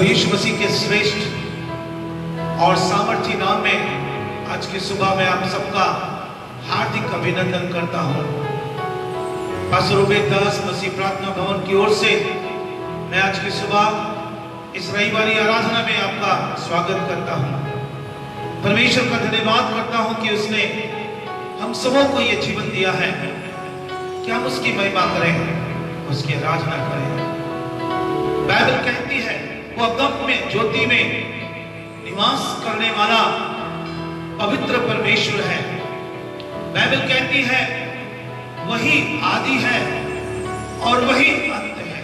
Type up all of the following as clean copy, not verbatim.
यीशु मसीह के श्रेष्ठ और सामर्थी नाम में आज की सुबह में आप सबका हार्दिक अभिनंदन करता हूं। पास्टर उबेद दास मसीह प्रार्थना भवन की ओर से मैं आज की सुबह इस रविवारी आराधना में आपका स्वागत करता हूं। परमेश्वर का धन्यवाद करता हूं कि उसने हम सबों को ये जीवन दिया है कि हम उसकी महिमा करें, उसकी आराधना करें। बाइबल कहती है वो अगम में ज्योति में निवास करने वाला पवित्र परमेश्वर है। बाइबल कहती है वही आदि है और वही अंत है।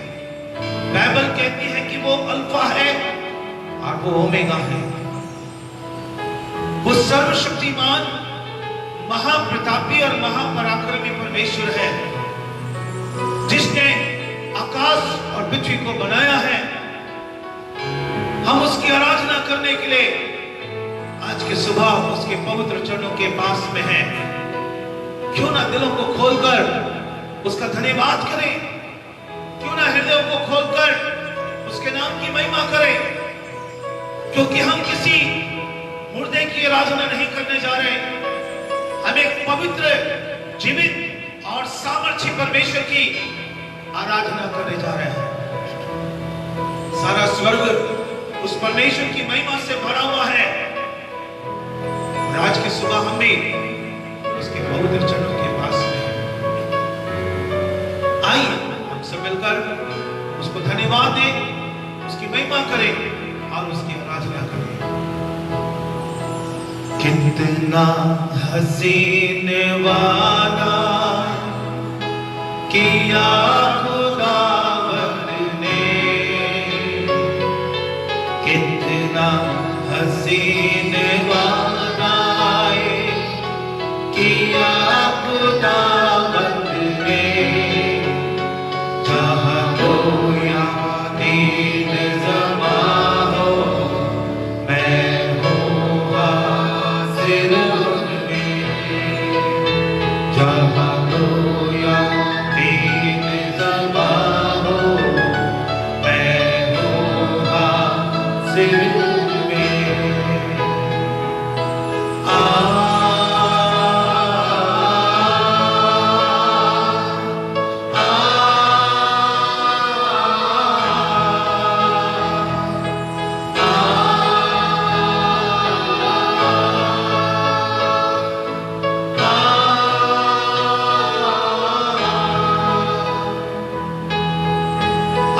बाइबल कहती है कि वो अल्फा है और वो ओमेगा है। वो सर्वशक्तिमान महाप्रतापी और महापराक्रमी परमेश्वर है जिसने आकाश और पृथ्वी को बनाया है। हम उसकी आराधना करने के लिए आज की सुबह उसके पवित्र चरणों के पास में हैं। क्यों ना दिलों को खोलकर उसका धन्यवाद करें, क्यों ना हृदयों को खोलकर उसके नाम की महिमा करें, क्योंकि हम किसी मुर्दे की आराधना नहीं करने जा रहे। हम एक पवित्र जीवित और सामर्थी परमेश्वर की आराधना करने जा रहे हैं। सारा स्वर्ग उस परमेश्वर की महिमा से भरा हुआ है और आज की सुबह हम भी उसके पवित्र चरणों के पास में आइए हम सब मिलकर उसको धन्यवाद दें, उसकी महिमा करें और उसकी आराधना करें। कितना हसीन वादा किया खुदावंद ने, कितना हसीन वादा किया खुदावंद ने। जहाँ कोया दीन ज़मा हो मैं हूँ हाज़िर उनमें। जहाँ कोया दीन ज़मा हो मैं हूँ हाज़िर उनमें।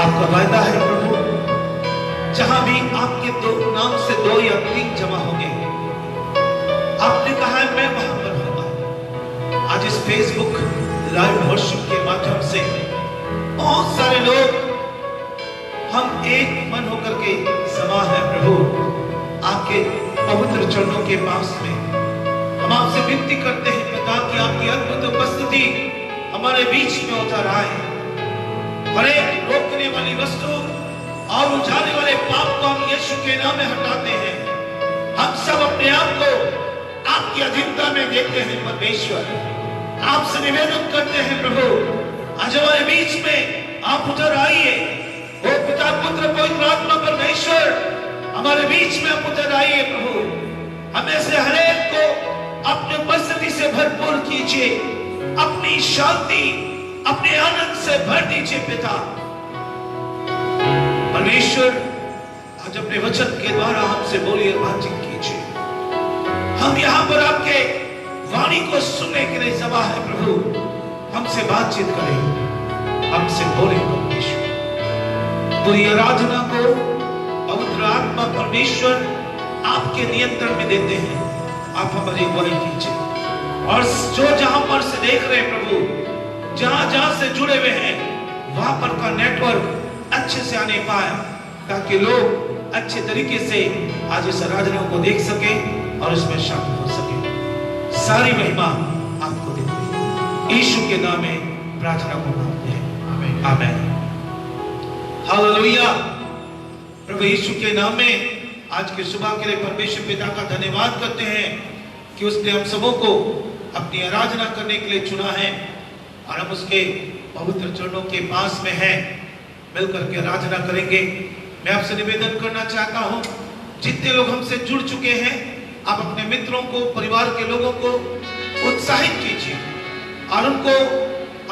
आपका वायदा है प्रभु, जहां भी आपके दो नाम से दो या तीन जमा होंगे, आपने कहा है मैं वहां पर होगा। आज इस फेसबुक लाइव वर्शिप के माध्यम से बहुत सारे लोग हम एक मन होकर के समा है प्रभु आपके पवित्र चरणों के पास में। हम आपसे विनती करते हैं पिता कि आपकी अद्भुत उपस्थिति हमारे बीच में उतर आए। हर एक रोकने वाली वस्तु और उठाने वाले पाप को हम यीशु के नाम में हटाते हैं। हम सब अपने आप को आपकी अधीनता में देते हैं परमेश्वर। आपसे निवेदन करते हैं प्रभु आज हमारे बीच में आप उतर आइए। ओ पिता पुत्र पवित्र आत्मा परमेश्वर हमारे बीच में आप उतर आइए प्रभु। हमें से हर एक को अपनी उपस्थिति से भरपूर कीजिए, अपनी शांति अपने आनंद से भर दीजिए पिता परमेश्वर। आज अपने वचन के द्वारा हमसे बोलिए, बातचीत कीजिए। हम यहाँ पर आपके वाणी को सुनने के लिए जमा है प्रभु। हमसे बातचीत करें, हमसे बोले परमेश्वर। पूरी आराधना को पवित्र आत्मा परमेश्वर आपके नियंत्रण में देते हैं। आप हमारी अगुवाई कीजिए और जो जहां पर से देख रहे हैं प्रभु, जहां जहां से जुड़े हुए हैं वहां पर का नेटवर्क अच्छे से आने पाए, ताकि लोग अच्छे तरीके से आज इस आराधना को देख सके और इसमें शामिल हो सके। सारी महिमा आपको देते हैं यीशु के नाम में प्रार्थना को मांगते हैं, आमीन आमीन हालेलुया। प्रभु यीशु के नाम में आज की सुबह के लिए परमेश्वर पिता का धन्यवाद करते हैं कि उसने हम सबों को अपनी आराधना करने के लिए चुना है और हम उसके पवित्र चरणों के पास में हैं। मिलकर के आराधना करेंगे। मैं आपसे निवेदन करना चाहता हूं, जितने लोग हमसे जुड़ चुके हैं, आप अपने मित्रों को, परिवार के लोगों को उत्साहित कीजिए और उनको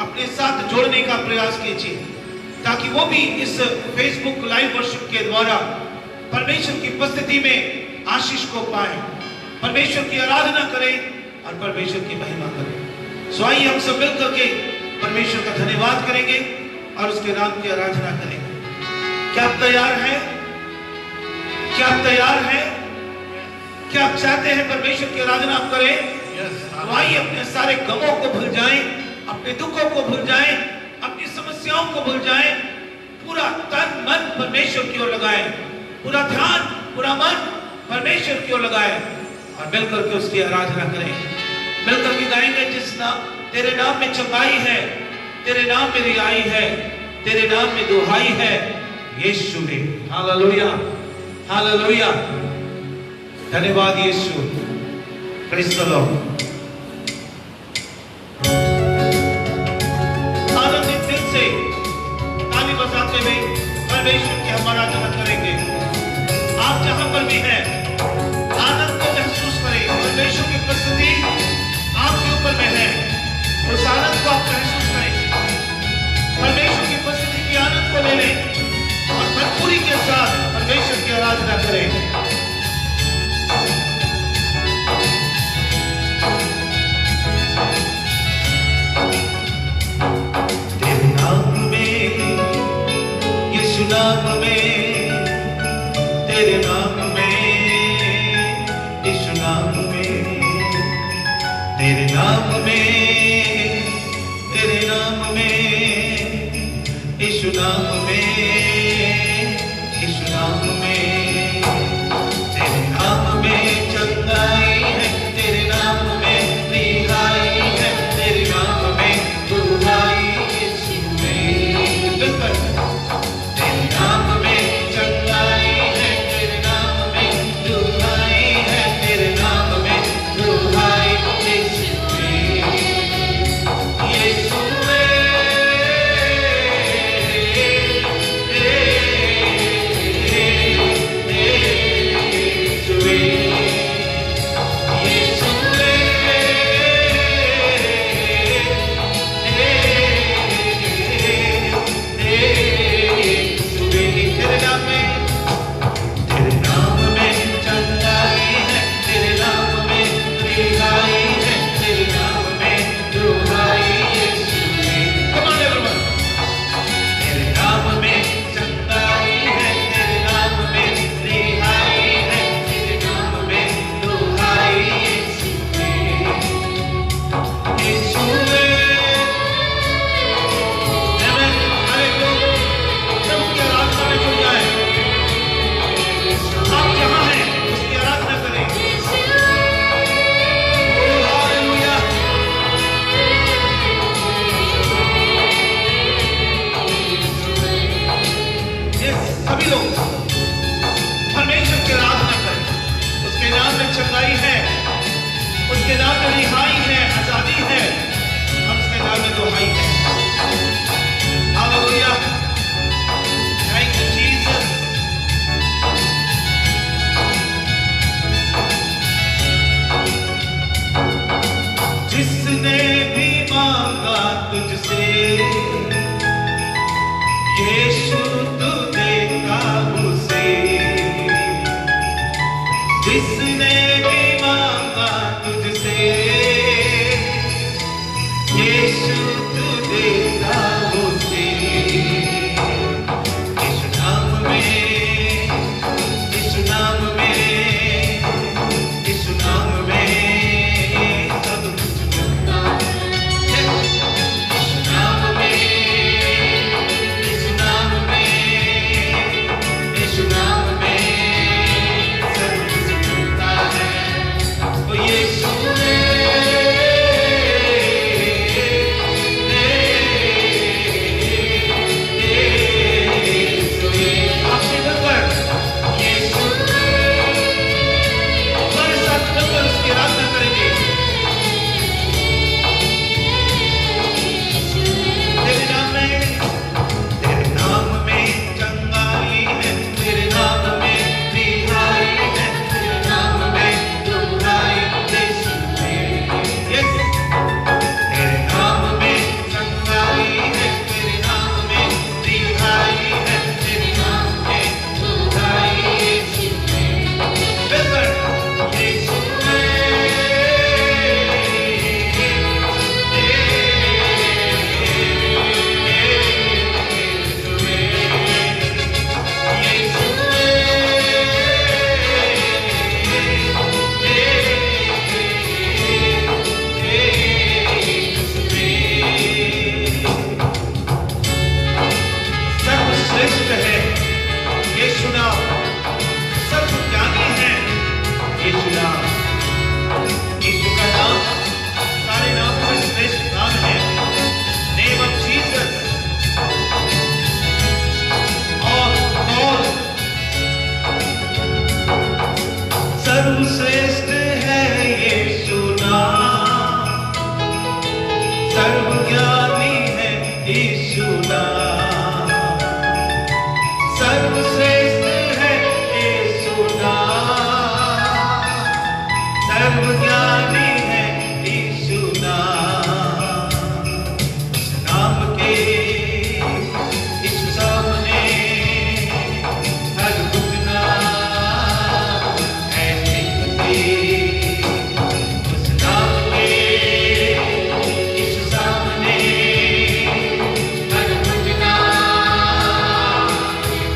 अपने साथ जोड़ने का प्रयास कीजिए, ताकि वो भी इस फेसबुक लाइव वर्शिप के द्वारा परमेश्वर की उपस्थिति में आशीष को पाए, परमेश्वर की आराधना करें और परमेश्वर की महिमा करें। सो आइए हम सब मिलकर के परमेश्वर का धन्यवाद करेंगे और उसके नाम की आराधना करेंगे। क्या आप तैयार हैं? क्या आप तैयार हैं? क्या आप चाहते हैं परमेश्वर की आराधना आप करें? तो आइए अपने सारे गमों को भूल जाएं, अपने दुखों को भूल जाएं, अपनी समस्याओं को भूल जाएं, पूरा तन मन परमेश्वर की ओर लगाएं, पूरा ध्यान, पूरा मन परमेश्वर की ओर लगाएं और मिलकर के उसकी आराधना करें। मिलकर के गाएंगे, जिस नाम, तेरे नाम में चंगाई है, तेरे नाम में रिहाई है, तेरे नाम में दुहाई है यीशु ने। हालेलुया, हालेलुया, धन्यवाद यीशु। Praise the Lord. आनंदित दिल से ताली बजाते हुए परमेश्वर की हम आराधना करेंगे। आप जहां पर भी हैं, आनंद को महसूस करें। परमेश्वर की उपस्थिति आपके ऊपर में है, उस आनंद को आप महसूस करें। परमेश्वर की उपस्थिति के आनंद को ले लें और भरपूरी के साथ परमेश्वर की आराधना करें। तेरे नाम में, यीशु नाम में, तेरे नाम में, यीशु नाम में, तेरे नाम में, तेरे नाम में, यीशु नाम में, यीशु नाम में, तेरे नाम में चंगाई है, तेरे नाम में रिहाई है, तेरे नाम में दुहाई यीशु में। तेरे नाम में चंगाई है, तेरे नाम में दुहाई है, तेरे नाम में दुहाई यीशु में, यीशु यीशु नाम, यीशु का नाम सारे नामों में श्रेष्ठ नाम है। नेम ऑफ जीसस और सर्वश्रेष्ठ है यीशु नाम, सर्वज्ञानी है यीशु नाम, सर्वश्रेष्ठ है यीशु नाम, सर्वज्ञानी है यीशु नाम। उस नाम के यीशु सामने हर घुटना है टिकती। उस नाम के यीशु सामने हर घुटना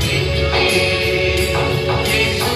टिकती। यीशु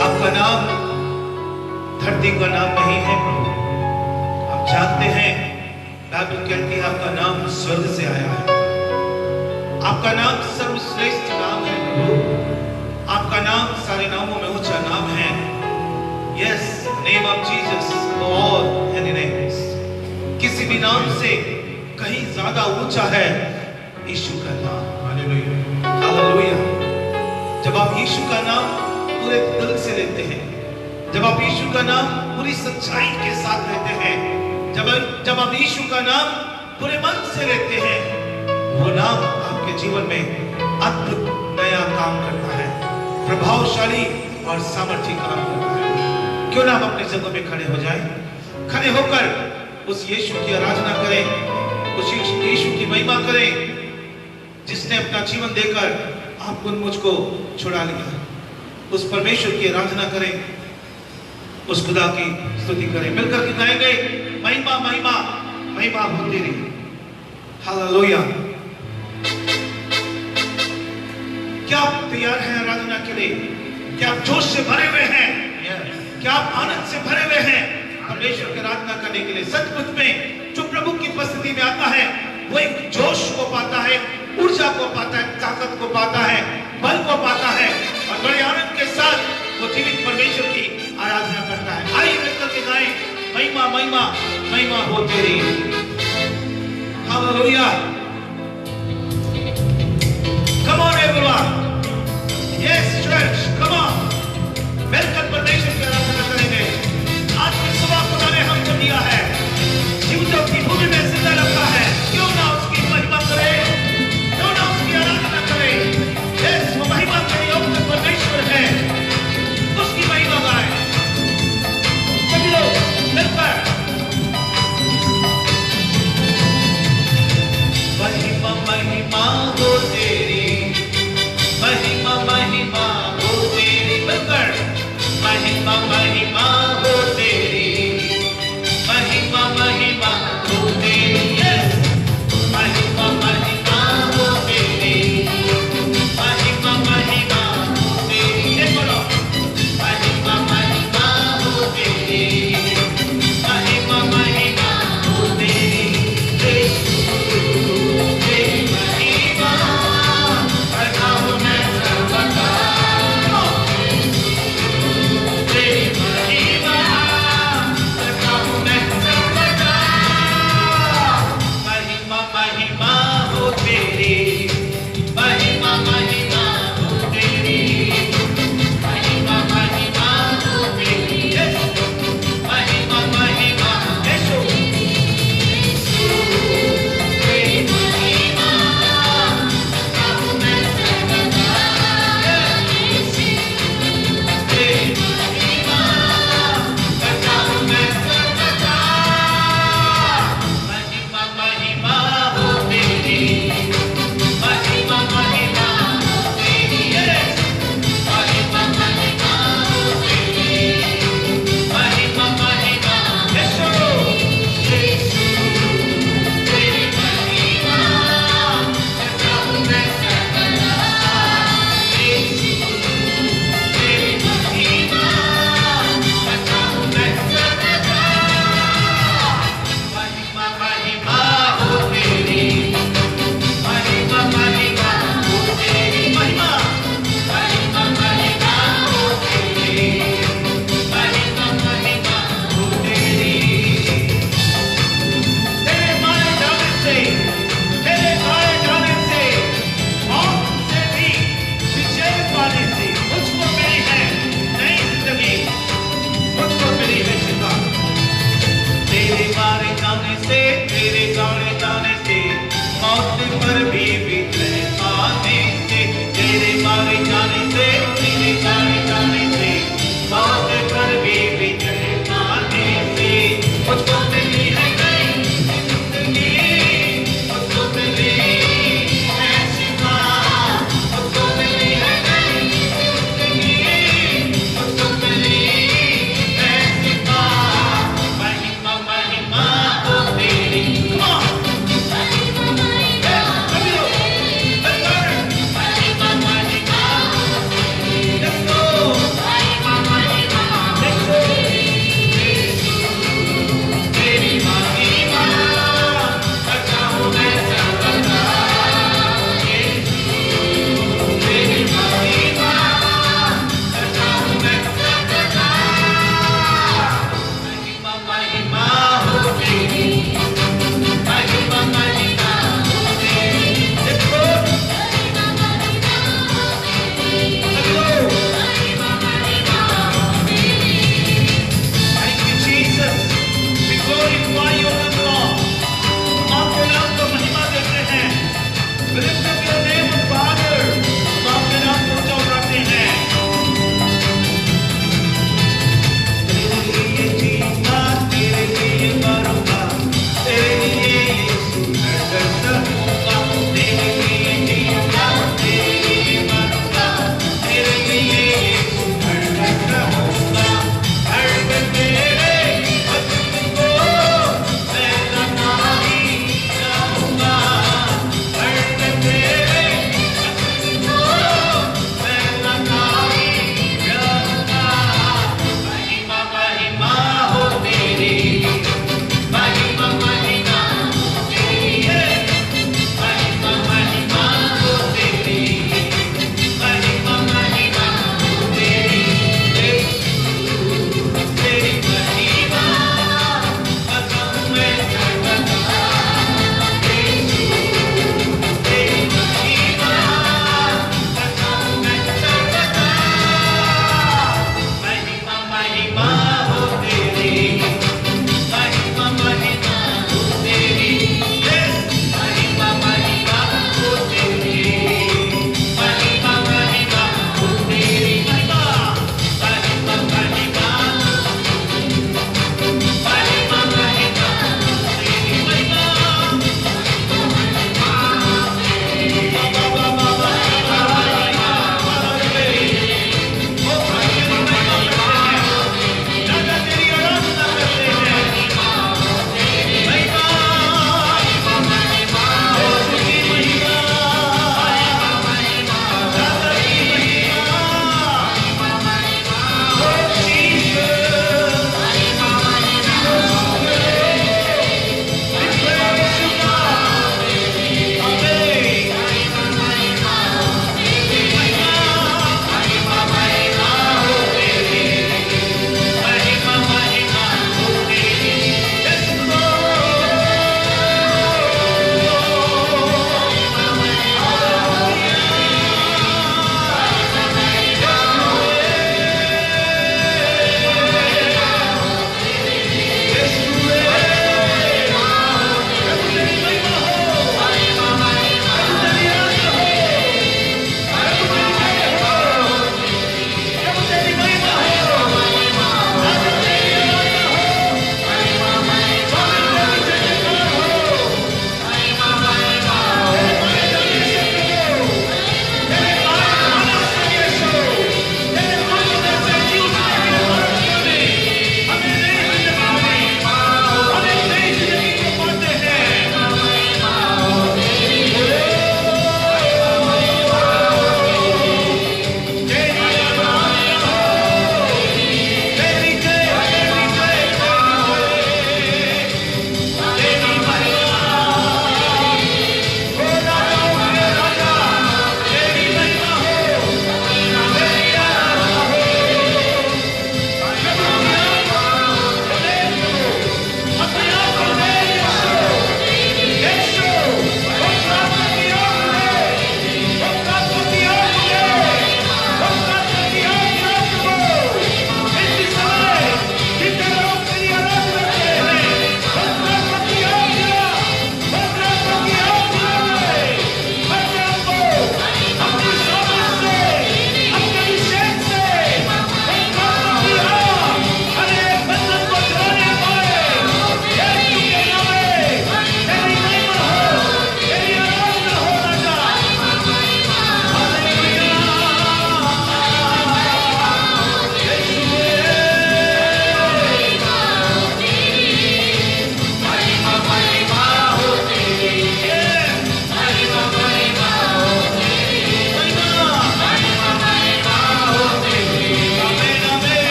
आपका नाम धरती का नाम नहीं है प्रभु, हम जानते हैं। बाइबल कहती है आपका नाम स्वर्ग से आया है। आपका नाम सर्वश्रेष्ठ नाम है प्रभु, आपका नाम सारे नामों में ऊंचा नाम है। यस, नेम ऑफ जीसस और एनी नेम्स, किसी भी नाम से कहीं ज्यादा ऊंचा है यीशु का नाम। Hallelujah, hallelujah. जब आप यीशु का नाम पूरे दिल से लेते हैं, जब आप यीशु का नाम पूरी सच्चाई के साथ लेते हैं, जब आप यीशु का नाम पूरे मन से लेते हैं, वो नाम आपके जीवन में अद्भुत नया काम करता है, प्रभावशाली और सामर्थ्य काम करता है। क्यों ना हम अपनी जगह में खड़े हो जाएं, खड़े होकर उस यीशु की आराधना करें, उस यीशु की महिमा करें जिसने अपना जीवन देकर आपको मुझको छुड़ा लिया। उस परमेश्वर की आराधना करें, उस खुदा की स्तुति करें। मिलकर के गाएंगे महिमा महिमा महिमा हो तेरी। हालेलुया। क्या आप तैयार हैं आराधना के लिए? क्या आप जोश से भरे हुए हैं? क्या आप आनंद से भरे हुए हैं परमेश्वर की आराधना करने के लिए? सचमुच में जो प्रभु की उपस्थिति में आता है वो एक जोश को पाता है, ऊर्जा को पाता है, ताकत को पाता है, बल को पाता है और बड़े आनंद के साथ वो जीवित परमेश्वर की आराधना करता है। आइए मिलकर के गाएं महिमा महिमा महिमा हो तेरी। Hallelujah. Come on everyone. Yes church, come on. मिलकर परमेश्वर की आराधना करेंगे। आज की सुबह खुदा ने हमको दिया है, जीवों की भूमि में जिंदा रखा है। क्यों ना उसकी महिमा करें, क्यों ना उसकी आराधना करें। यस, वो महिमा के योग्य परमेश्वर है, उसकी महिमा गाएं। सभी लोग मिलकर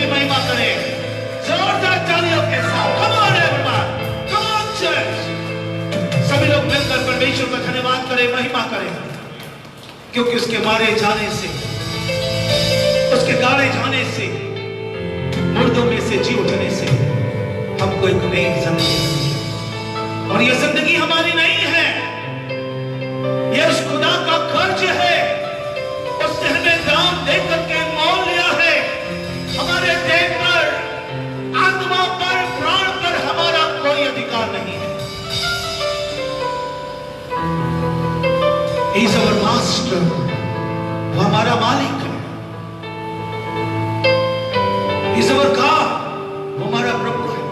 की महिमा करें जोरदार तालियों के साथ। Come on everyone, come on church। सभी लोग मिलकर परमेश्वर का धन्यवाद करें, महिमा करें, क्योंकि उसके मारे जाने से, उसके गाड़े जाने से, मुर्दों में से जी उठने से हमको एक नई जिंदगी मिली। और यह जिंदगी हमारी नहीं है, यह उस खुदा का कर्ज है। उसने हमें दाम देकर के मोल लिया है। हमारे देह पर, आत्मा पर, प्राण पर हमारा कोई अधिकार नहीं है। He is our master, वो हमारा मालिक है। He is our God, वो हमारा प्रभु है।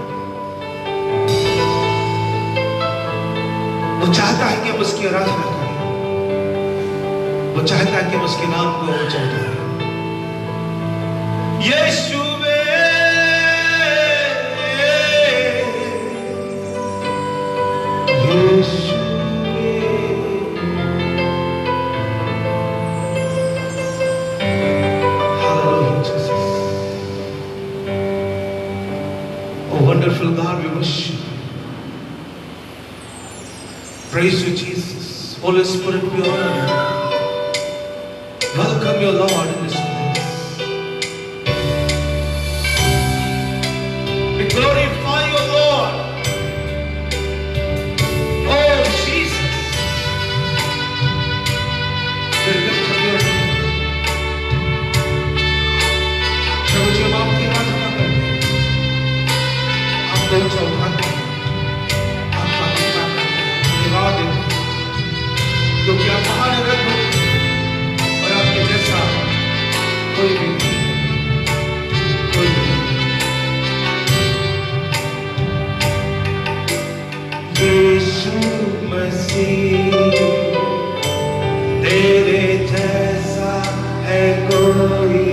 वो चाहता है कि हम उसकी आराधना करें, वो चाहता है कि हम उसके नाम को ऊंचा उठाएं। यीशुवे, यीशुवे, Hallelujah, Jesus. Oh wonderful God, we worship. Praise you, Jesus. Holy Spirit, we honor you. Welcome your Lord in this place. We glorify your Lord. Oh Jesus. We lift up your name. प्रभु जी, हम आपकी आराधना करते हैं, आपको ऊंचा उठाते हैं, आपका महिमा करते हैं, धन्यवाद देते हैं, क्योंकि आप महान रब हो और आपके जैसा कोई भी नहीं, कोई भी नहीं। यीशु मसीह, तेरे जैसा है कोई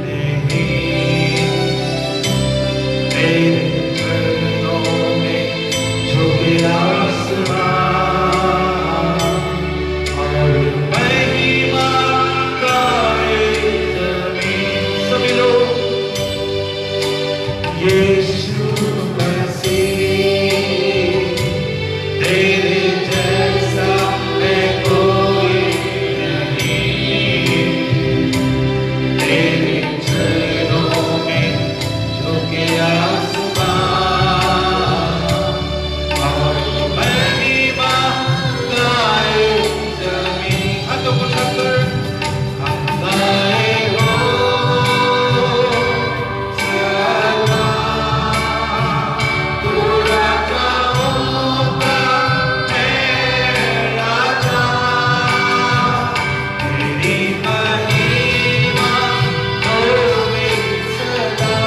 नहीं, तेरे चरणों में झुके आसमान और महिमा गाए जमीन। सभी लोग यीशु मसीह, तेरे जैसा है कोई नहीं, तेरे चरणों में झुके आसमान और महिमा गाए जमीन। हाथों को उठाकर हम गाए हो सदा, तू राजाओं का है राजा, तेरी महिमा होवे सदा।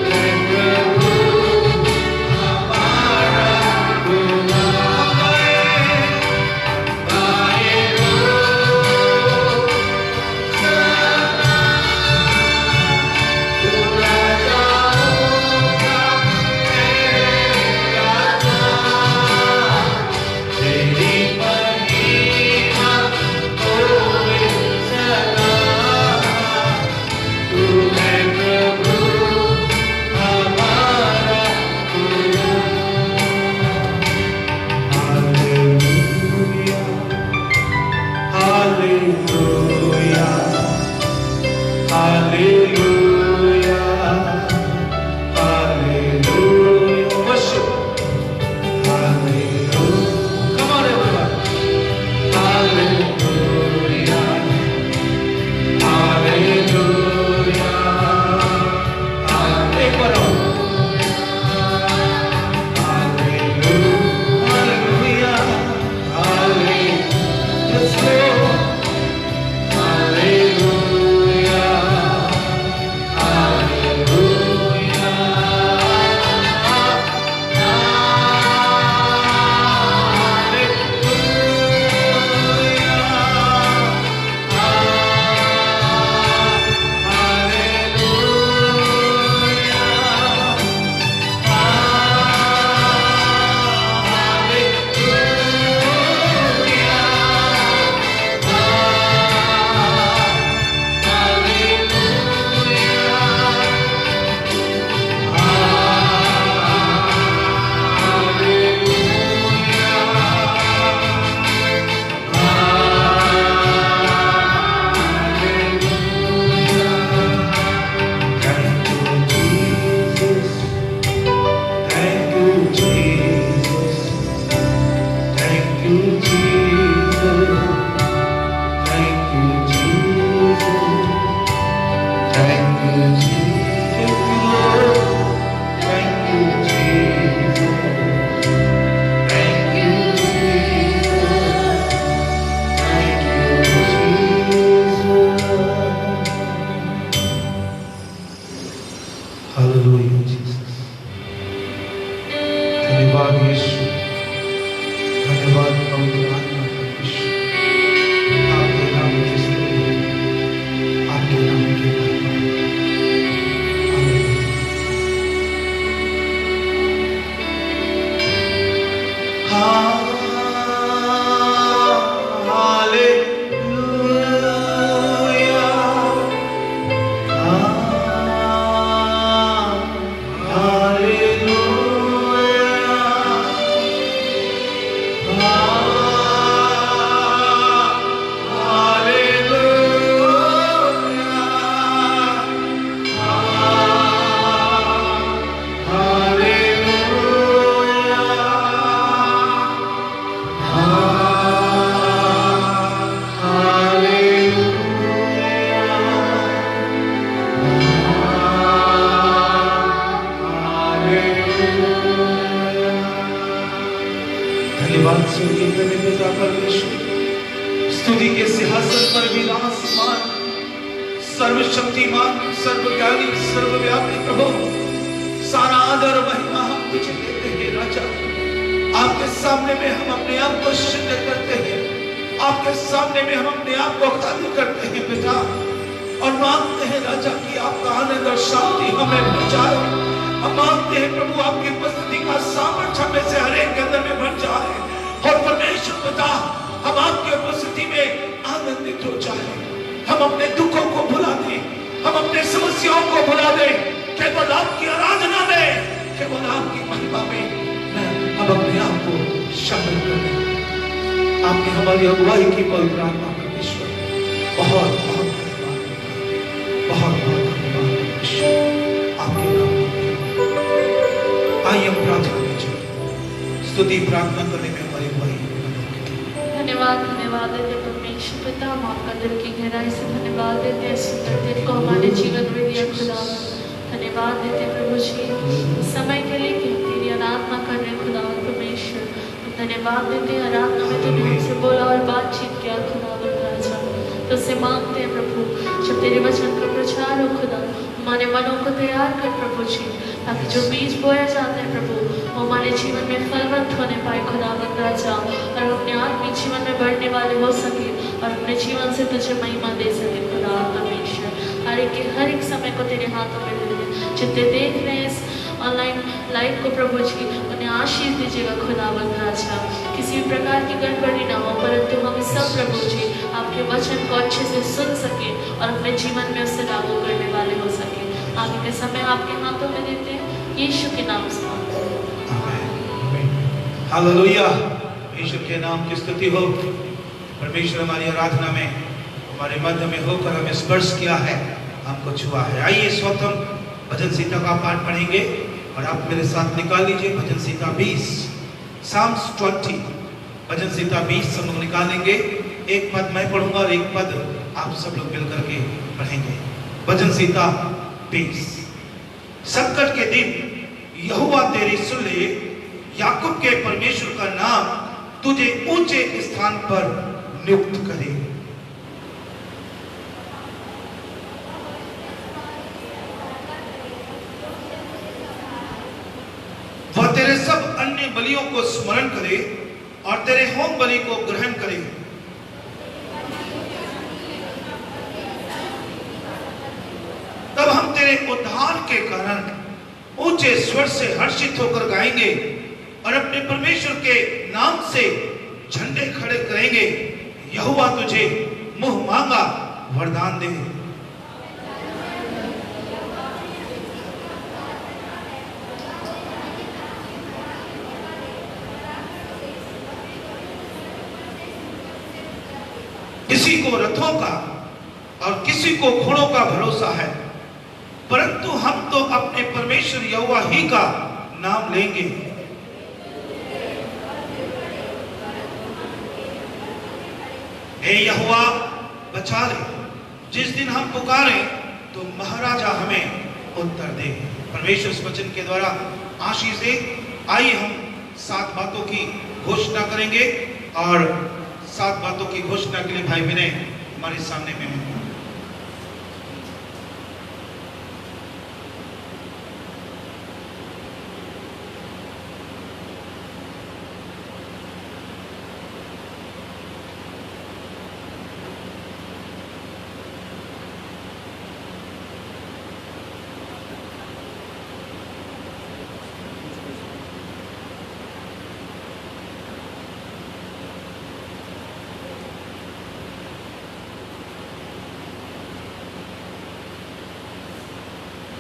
हे प्रभु हमारा खुदा, गाए हो सदा, तू राजाओं का है राजा, तेरी महिमा होवे सदा। तू है प्रभु हमारा खुदा। Hallelujah, hallelujah, hallelujah, hallelujah. Worship. Hallelujah. Come on everyone. Hallelujah. Hallelujah. एक बार और। Hallelujah. Hallelujah. Hallelujah. Let's go. Hallelujah. Hallelujah Jesus. धन्यवाद यीशु, धन्यवाद पवित्र आत्मा परमेश्वर। आपके नाम की स्तुति, आपके नाम की महिमा। धन्यवाद स्वर्गीय पिता परमेश्वर। स्तुति के सिंहासन पर विराजमान सर्वशक्तिमान, सर्वज्ञानी, सर्वव्यापी प्रभु, सारा आदर महिमा हम तुझे देते हैं राजा। आपके सामने में हम अपने आप को सिद्ध करते हैं, आपके सामने में हम अपने आप को खाली करते हैं पिता, और मांगते हैं राजा कि आपका आनंद और शांति हमें भर जाए। हम मांगते हैं प्रभु आपकी उपस्थिति का सामर्थ्य हमें से हर एक के अंदर में भर जाए, और परमेश्वर पिता हम आपकी उपस्थिति में आनंदित हो जाए। हम अपने दुखों को भुला दें, हम अपने समस्याओं को भुला दें, केवल आपकी आराधना में, केवल आपकी महिमा में हम अपने आप को शामिल करें। आपने हमारी अगुवाई की पवित्र आत्मा परमेश्वर, बहुत बहुत धन्यवाद, बहुत बहुत धन्यवाद परमेश्वर आपके नाम। आइए हम प्रार्थना में चलें, स्तुति प्रार्थना करने में हमारी अगुवाई। धन्यवाद धन्यवाद देते परमेश्वर पिता, हम आपका दिल की गहराई से धन्यवाद देते हैं, सुंदर दिन को हमारे जीवन में दिया खुदा। धन्यवाद देते प्रभु जी समय के लिए कि हम तेरी आराधना कर रहे खुदा परमेश्वर। धन्यवाद देते हैं आराधना में तूने हमसे बोला और बातचीत किया खुदा राजा। तो उससे मांगते हैं प्रभु जब तेरे वचन का प्रचार हो खुदा, हमारे मनों को तैयार कर प्रभु जी, ताकि जो बीज बोया जाता है प्रभु वो हमारे जीवन में फलवंत होने पाए खुदावंद राजा, और हम अपने आत्मिक जीवन में बढ़ने वाले हो सके और अपने जीवन से तुझे महिमा दे सके खुदा परमेश्वर। हर एक समय को तेरे हाथों में दे दे। जितने देख रहे हैं इस ऑनलाइन लाइव को प्रभु जी उन्हें आशीष दीजिएगा खुदावंद राजा। किसी भी प्रकार की गड़बड़ी ना हो, परंतु हम सब प्रभु जी आपके वचन को अच्छे से सुन सके और अपने जीवन में उससे लागू करने वाले हो सके। आगे के समय आपके हाथों में देते हैं, यीशु के नाम से हालेलुया। यीशु के नाम की स्तुति हो। परमेश्वर हमारी आराधना में हमारे मध्य में होकर हमें स्पर्श किया है, हमको छुआ है। आइए इस वक्त हम भजन संहिता का पाठ पढ़ेंगे और आप मेरे साथ निकाल लीजिए भजन संहिता 20, साम्स 20, भजन संहिता 20 हम लोग निकालेंगे। एक पद मैं पढ़ूंगा और एक पद आप सब लोग मिल करके पढ़ेंगे। भजन संहिता 20। संकट के दिन यहोवा तेरी सुन ले, याकूब के परमेश्वर का नाम तुझे ऊंचे स्थान पर नियुक्त करे। वह तेरे सब अन्य बलियों को स्मरण करे और तेरे होम बलि को ग्रहण करे। तब हम तेरे उद्धार के कारण ऊंचे स्वर से हर्षित होकर गाएंगे और अपने परमेश्वर के नाम से झंडे खड़े करेंगे। यहोवा तुझे मुंह मांगा वरदान दे। किसी को रथों का और किसी को घोड़ों का भरोसा है, परंतु हम तो अपने परमेश्वर यहोवा ही का नाम लेंगे। हे यहोवा बचा ले, जिस दिन हम पुकारें तो महाराजा हमें उत्तर दे। परमेश्वर इस वचन के द्वारा आशीष दे। आइए हम 7 बातों की घोषणा करेंगे और 7 बातों की घोषणा के लिए भाई विनय हमारे सामने में है।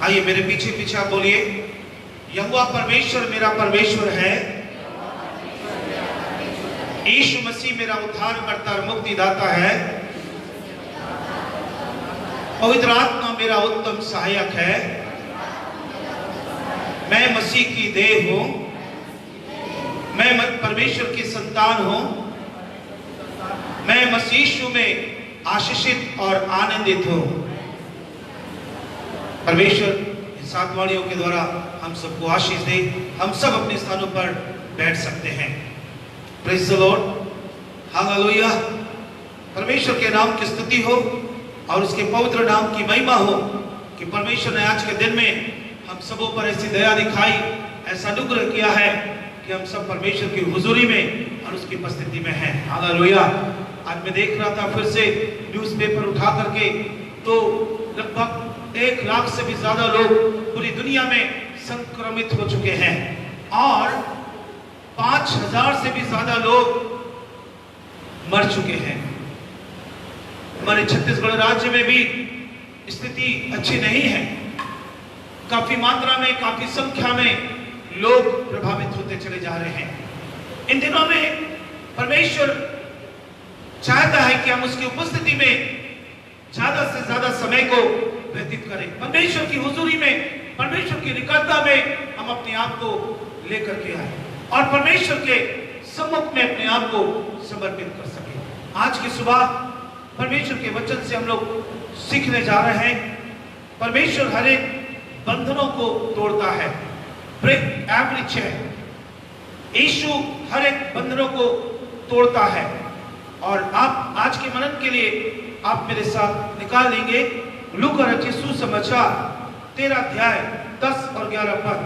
आइए मेरे पीछे पीछे आप बोलिए, यहोवा परमेश्वर मेरा परमेश्वर है, यीशु मसीह मेरा उद्धारकर्ता और मुक्तिदाता है, पवित्र आत्मा मेरा उत्तम सहायक है, मैं मसीह की देह हूं, मैं परमेश्वर की संतान हूं, मैं मसीह यीशु में आशीषित और आनंदित हूं। परमेश्वर इन 7 वाणियों के द्वारा हम सबको आशीष दे। हम सब अपने स्थानों पर बैठ सकते हैं। Praise the lord, hallelujah. परमेश्वर के नाम की स्तुति हो और उसके पवित्र नाम की महिमा हो कि परमेश्वर ने आज के दिन में हम सबों पर ऐसी दया दिखाई, ऐसा अनुग्रह किया है कि हम सब परमेश्वर की हुजूरी में और उसकी उपस्थिति में हैं। हालेलुया। आज मैं देख रहा था फिर से न्यूज़पेपर उठा करके, तो लगभग 1 लाख से भी ज्यादा लोग पूरी दुनिया में संक्रमित हो चुके हैं और 5000 से भी ज्यादा लोग मर चुके हैं। हमारे छत्तीसगढ़ राज्य में भी स्थिति अच्छी नहीं है। काफी मात्रा में, काफी संख्या में लोग प्रभावित होते चले जा रहे हैं। इन दिनों में परमेश्वर चाहता है कि हम उसकी उपस्थिति में ज्यादा से ज्यादा समय को व्यतीत करें। परमेश्वर की हुजूरी में, परमेश्वर की निकटता में हम अपने आप को लेकर के आए और परमेश्वर के सम्मुख में अपने आप को समर्पित कर सके। आज की सुबह परमेश्वर के वचन से हम लोग सीखने जा रहे हैं। परमेश्वर हर एक बंधनों को तोड़ता है, ब्रेक एवरी चेन। यीशु हर एक बंधनों को तोड़ता है। और आप आज के मनन के लिए आप मेरे साथ निकाल लेंगे लूका रचित सुसमाचार 13 अध्याय 10 और 11 पद।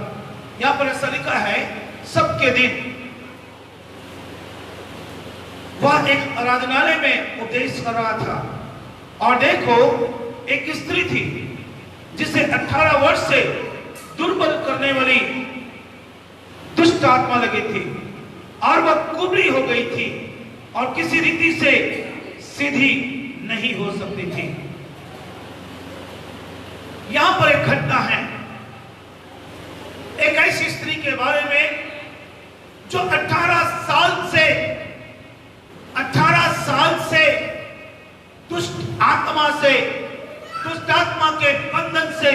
यहां पर ऐसा लिखा है, सबके दिन वह एक आराधनालय में उपदेश कर रहा था और देखो एक स्त्री थी जिसे 18 वर्ष से दुर्बल करने वाली दुष्ट आत्मा लगी थी और वह कुबरी हो गई थी और किसी रीति से सीधी नहीं हो सकती थी। यहां पर एक घटना है, एक ऐसी स्त्री के बारे में जो 18 साल से दुष्ट आत्मा के बंधन से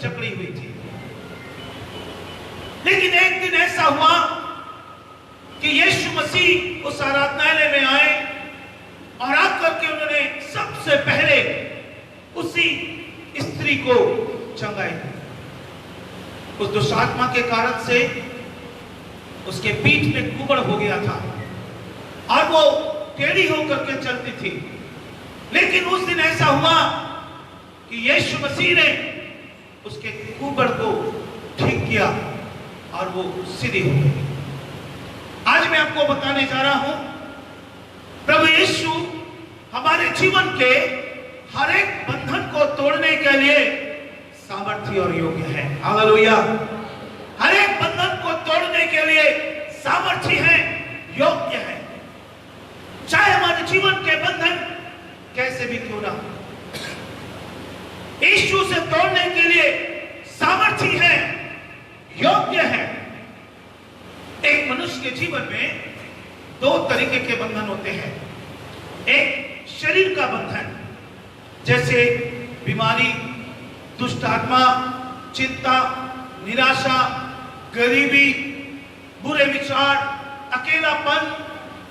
जकड़ी हुई थी। लेकिन एक दिन ऐसा हुआ कि यीशु मसीह उस आराधनालय में आए और आकर के उन्होंने सबसे पहले उसी स्त्री को चंगाई। उस दुष्ट आत्मा के कारण से उसके पीठ में कुबड़ हो गया था और वो टेढ़ी होकर के चलती थी। लेकिन उस दिन ऐसा हुआ कि यीशु मसीह ने उसके कुबड़ को ठीक किया और वो सीधी हो गई। आज मैं आपको बताने जा रहा हूं, प्रभु यीशु हमारे जीवन के हर एक बंधन को तोड़ने के लिए सामर्थ्य और योग्य है। हालेलुया। हर एक बंधन को तोड़ने के लिए सामर्थ्य है, योग्य है। चाहे हमारे जीवन के बंधन कैसे भी क्यों ना हो, यीशु से तोड़ने के लिए सामर्थ्य है, योग्य है। एक मनुष्य के जीवन में 2 तरीके के बंधन होते हैं। एक शरीर का बंधन, जैसे बीमारी, दुष्ट आत्मा, चिंता, निराशा, गरीबी, बुरे विचार, अकेलापन,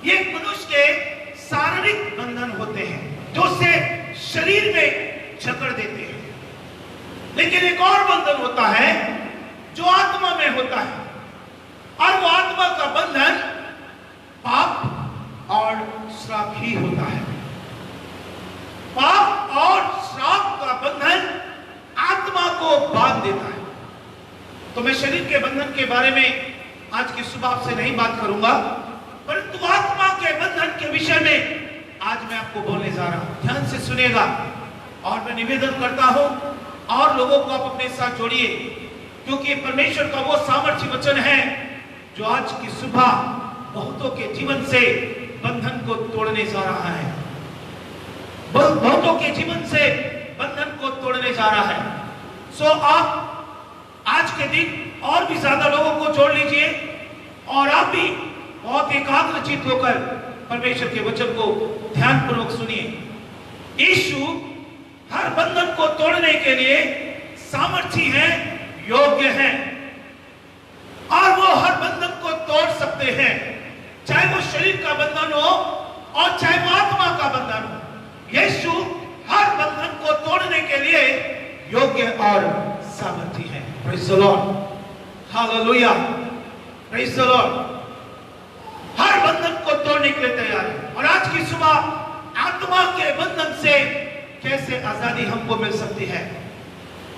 ये मनुष्य के शारीरिक बंधन होते हैं जो उसे शरीर में जकड़ देते हैं। लेकिन एक और बंधन होता है जो आत्मा में होता है, और वो आत्मा का बंधन पाप और श्राप ही होता है। पाप और श्राप का बंधन आत्मा को बांध देता है। तो मैं शरीर के बंधन के बारे में आज की सुबह से नहीं बात करूंगा, परंतु आत्मा के बंधन के विषय में आज मैं आपको बोलने जा रहा हूं। ध्यान से सुनेगा, और मैं निवेदन करता हूं और लोगों को आप अपने साथ जोड़िए, क्योंकि परमेश्वर का वो सामर्थ्य वचन है जो आज की सुबह बहुतों के जीवन से बंधन को तोड़ने जा रहा है। बहुतों के जीवन से बंधन को तोड़ने जा रहा है। सो आप आज के दिन और भी ज्यादा लोगों को जोड़ लीजिए, और आप भी बहुत एकाग्रचित होकर परमेश्वर के वचन को ध्यानपूर्वक सुनिए। यीशु हर बंधन को तोड़ने के लिए सामर्थी है, योग्य है, और वो हर बंधन को तोड़ सकते हैं, चाहे वो शरीर का बंधन हो और चाहे वो आत्मा का बंधन हो। यीशु हर बंधन को तोड़ने के लिए योग्य और सामर्थी है। Praise the lord, hallelujah, praise the lord. हर बंधन को तोड़ने के लिए तैयार है। और आज की सुबह आत्मा के बंधन से कैसे आजादी हमको मिल सकती है।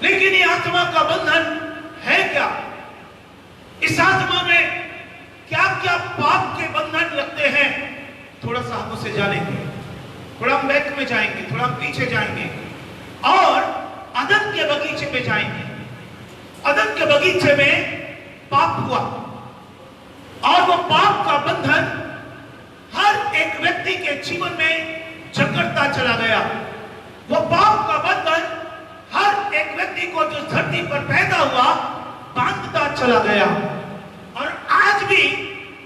लेकिन ये आत्मा का बंधन है क्या? इस आत्मा में क्या क्या पाप के बंधन लगते हैं, थोड़ा सा हम उसे जानेंगे। थोड़ा हम बैक में जाएंगे, थोड़ा हम पीछे जाएंगे और अदन के बगीचे पे जाएंगे। अदन के बगीचे में पाप हुआ, और वो पाप का बंधन हर एक व्यक्ति के जीवन में जकड़ता चला गया। वो पाप का बंधन हर एक व्यक्ति को जो धरती पर पैदा हुआ बांधता चला गया। और आज भी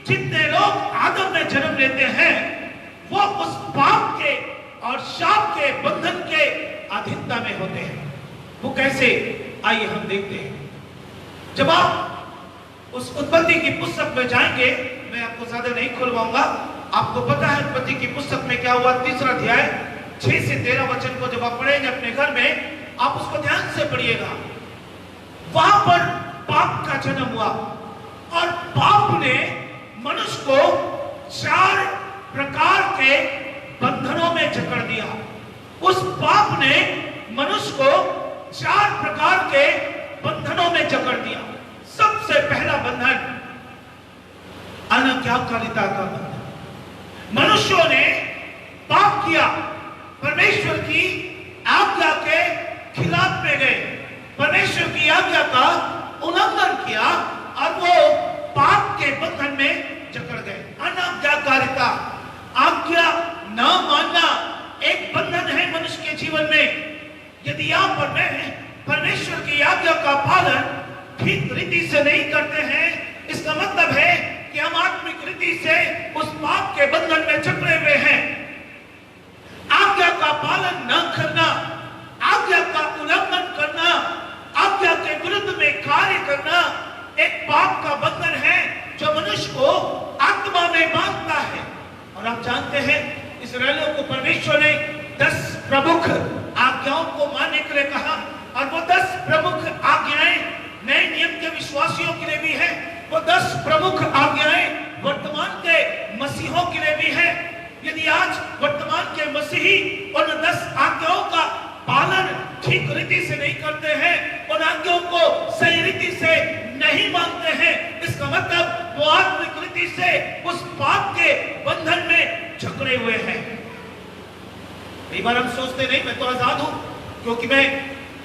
जितने लोग आदम में जन्म लेते हैं वो उस पाप के और शाप के बंधन के अधीनता में होते हैं। वो कैसे, आइए हम देखते हैं। जब आप उस उत्पत्ति की पुस्तक में जाएंगे, मैं आपको ज्यादा नहीं खुलवाऊंगा, आपको पता है उत्पत्ति की पुस्तक में क्या हुआ। 3 अध्याय 6 से 13 वचन को जब आप पढ़ेंगे अपने घर में, आप उसको ध्यान से पढ़िएगा। वहां पर पाप का जन्म हुआ, और पाप ने मनुष्य को 4 प्रकार के बंधनों में जकड़ दिया। उस पाप ने मनुष्य को 4 प्रकार के बंधनों में जकड़ दिया। सबसे पहला बंधन अनाज्ञाकारिता का बंधन। मनुष्यों ने पाप किया, परमेश्वर की आज्ञा के खिलाफ में गए, परमेश्वर की आज्ञा का उल्लंघन किया, और वो पाप के बंधन में जकड़ गए। अनाज्ञाकारिता, आज्ञा न मानना एक बंधन है मनुष्य के जीवन में। यदि आप और मैं परमेश्वर की आज्ञा का पालन ठीक रीति से नहीं करते हैं, इसका मतलब है कि हम आत्मिक रीति से उस पाप के बंधन में जकड़े हुए हैं। आज्ञा का पालन न करना, आज्ञा का उल्लंघन करना, आज्ञा के विरुद्ध में कार्य करना एक पाप का बंधन है जो मनुष्य को आत्मा में बांधता है। और आप जानते हैं इस्राएलियों को परमेश्वर ने 10 प्रमुख आज्ञाओं को मानने के लिए कहा, और वो 10 प्रमुख आज्ञाएं नए नियम के विश्वासियों के लिए भी है। वो 10 प्रमुख आज्ञाएं वर्तमान के मसीहों के लिए भी है। यदि आज वर्तमान के मसीही उन 10 आज्ञाओं का पालन ठीक रीति से नहीं करते हैं, उन आज्ञाओं को सही रीति से नहीं मानते हैं, इसका मतलब वो आत्मिक रीति से उस पाप के बंधन में जकड़े हुए हैं। कई बार हम सोचते नहीं, मैं तो आजाद हूं क्योंकि मैं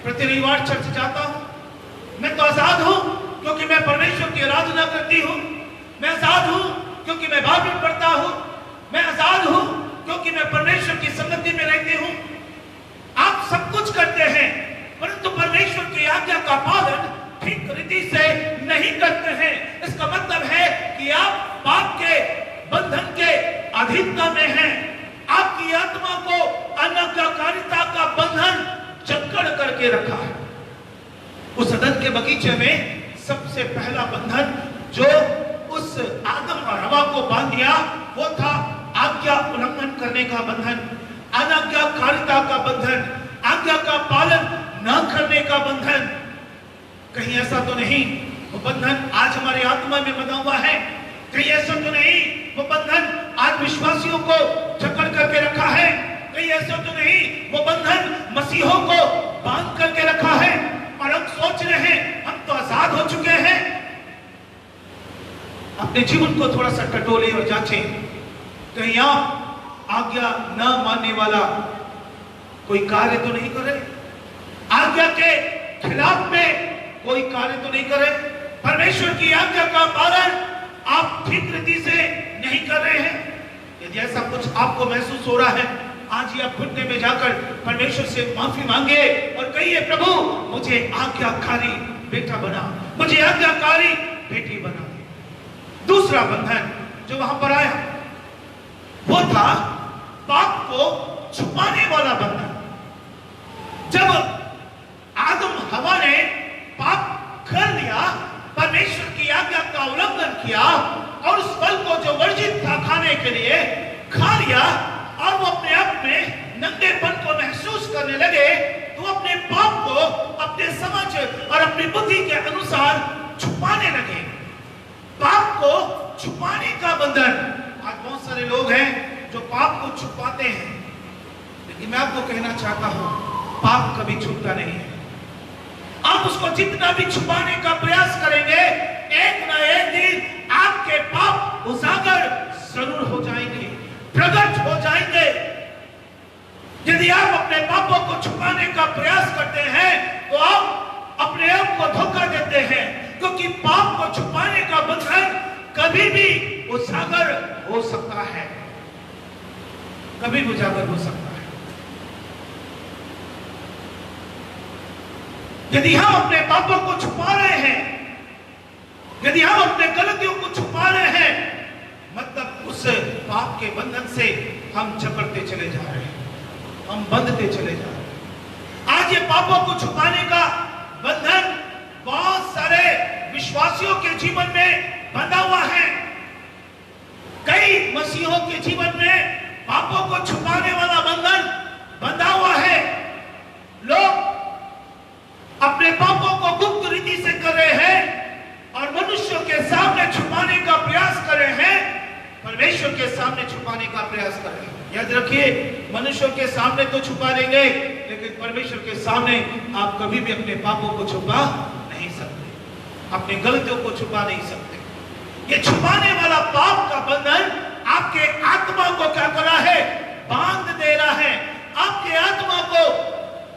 प्रति रविवार चर्च जाता हूं, मैं तो आजाद हूं क्योंकि मैं परमेश्वर की आराधना करती हूं, मैं आजाद हूं क्योंकि मैं बाइबल पढ़ता हूं, मैं आजाद हूं क्योंकि मैं परमेश्वर की संगति में रहती हूं। आप सब कुछ करते हैं, परंतु परमेश्वर की आज्ञा का पालन ठीक रीति से नहीं करते हैं। इसका मतलब है कि आप पाप के बंधन के अधीनता में हैं। आपकी आत्मा को अनाज्ञाकारिता का बंधन जकड़ करके रखा है। उस अदन के बगीचे में सबसे पहला बंधन जो उस आदम और हवा को बांध दिया वो था आज्ञा उल्लंघन करने का बंधन, अनाज्ञाकारिता का बंधन, आज्ञा का पालन न करने का का बंधन, कहीं ऐसा तो नहीं वो बंधन आज हमारी आत्मा में बंधा हुआ है? कहीं ऐसा तो नहीं वो बंधन आज विश्वासियों को जकड़ करके रखा है? कहीं ऐसा तो नहीं वो बंधन मसीहों को बांध करके रखा है और हम सोच रहे हैं हम तो आजाद हो चुके हैं? अपने जीवन को थोड़ा सा टटोले और जांचें। कहीं आप आज्ञा न मानने वाला कोई कार्य तो नहीं करे? आज्ञा के खिलाफ में कोई कार्य तो नहीं करे? परमेश्वर की आज्ञा का पालन आप ठीक रीति से नहीं कर रहे हैं? यदि ऐसा कुछ आपको महसूस हो रहा है, आज ही आप घुटने में जाकर परमेश्वर से माफी मांगे और कहिए, प्रभु मुझे आज्ञाकारी बेटा बना, मुझे आज्ञाकारी बेटी बना दे। दूसरा बंधन जो वहां पर आया वो था पाप को छुपाने वाला बंधन। जब आदम हवा ने पाप कर लिया, परमेश्वर की आज्ञा का उल्लंघन किया और उस फल को जो वर्जित था खाने के लिए खा लिया और वो अपने आप में नंगेपन को महसूस करने लगे, तो अपने पाप को अपने समझ और अपनी बुद्धि के अनुसार छुपाने लगे। पाप को छुपाने का बंधन। आज बहुत सारे लोग हैं जो पाप को छुपाते हैं, लेकिन मैं आपको कहना चाहता हूं पाप कभी छुपता नहीं है। आप उसको जितना भी छुपाने का प्रयास करेंगे, एक ना एक दिन आपके पाप उजागर जरूर हो जाएंगे, प्रकट हो जाएंगे। यदि आप अपने पापों को छुपाने का प्रयास करते हैं तो आप अपने आप को धोखा देते हैं, क्योंकि पाप को छुपाने का बंधन कभी भी उजागर हो सकता है, कभी भी उजागर हो सकता है। यदि हम अपने पापों को छुपा रहे हैं, यदि हम अपने गलतियों को छुपा रहे हैं, मतलब उस पाप के बंधन से हम जकड़ते चले जा रहे हैं, हम बंधते चले जा रहे हैं। आज ये पापों को छुपाने का बंधन बहुत सारे विश्वासियों के जीवन में बंधा हुआ है। कई मसीहों के जीवन में पापों को छुपाने वाला बंधन बंधा हुआ है। लोग अपने पापों को गुप्त रीति से कर रहे हैं और मनुष्यों के सामने छुपाने का प्रयास कर रहे हैं, परमेश्वर के सामने छुपाने का प्रयास कर रहे हैं। याद रखिए, मनुष्यों के सामने तो छुपा लेंगे, लेकिन परमेश्वर के सामने आप कभी भी अपने पापों को छुपा नहीं सकते, अपनी गलतियों को छुपा नहीं सकते। ये छुपाने वाला पाप का बंधन आपके आत्मा को क्या कर रहा है? बांध दे रहा है, आपके आत्मा को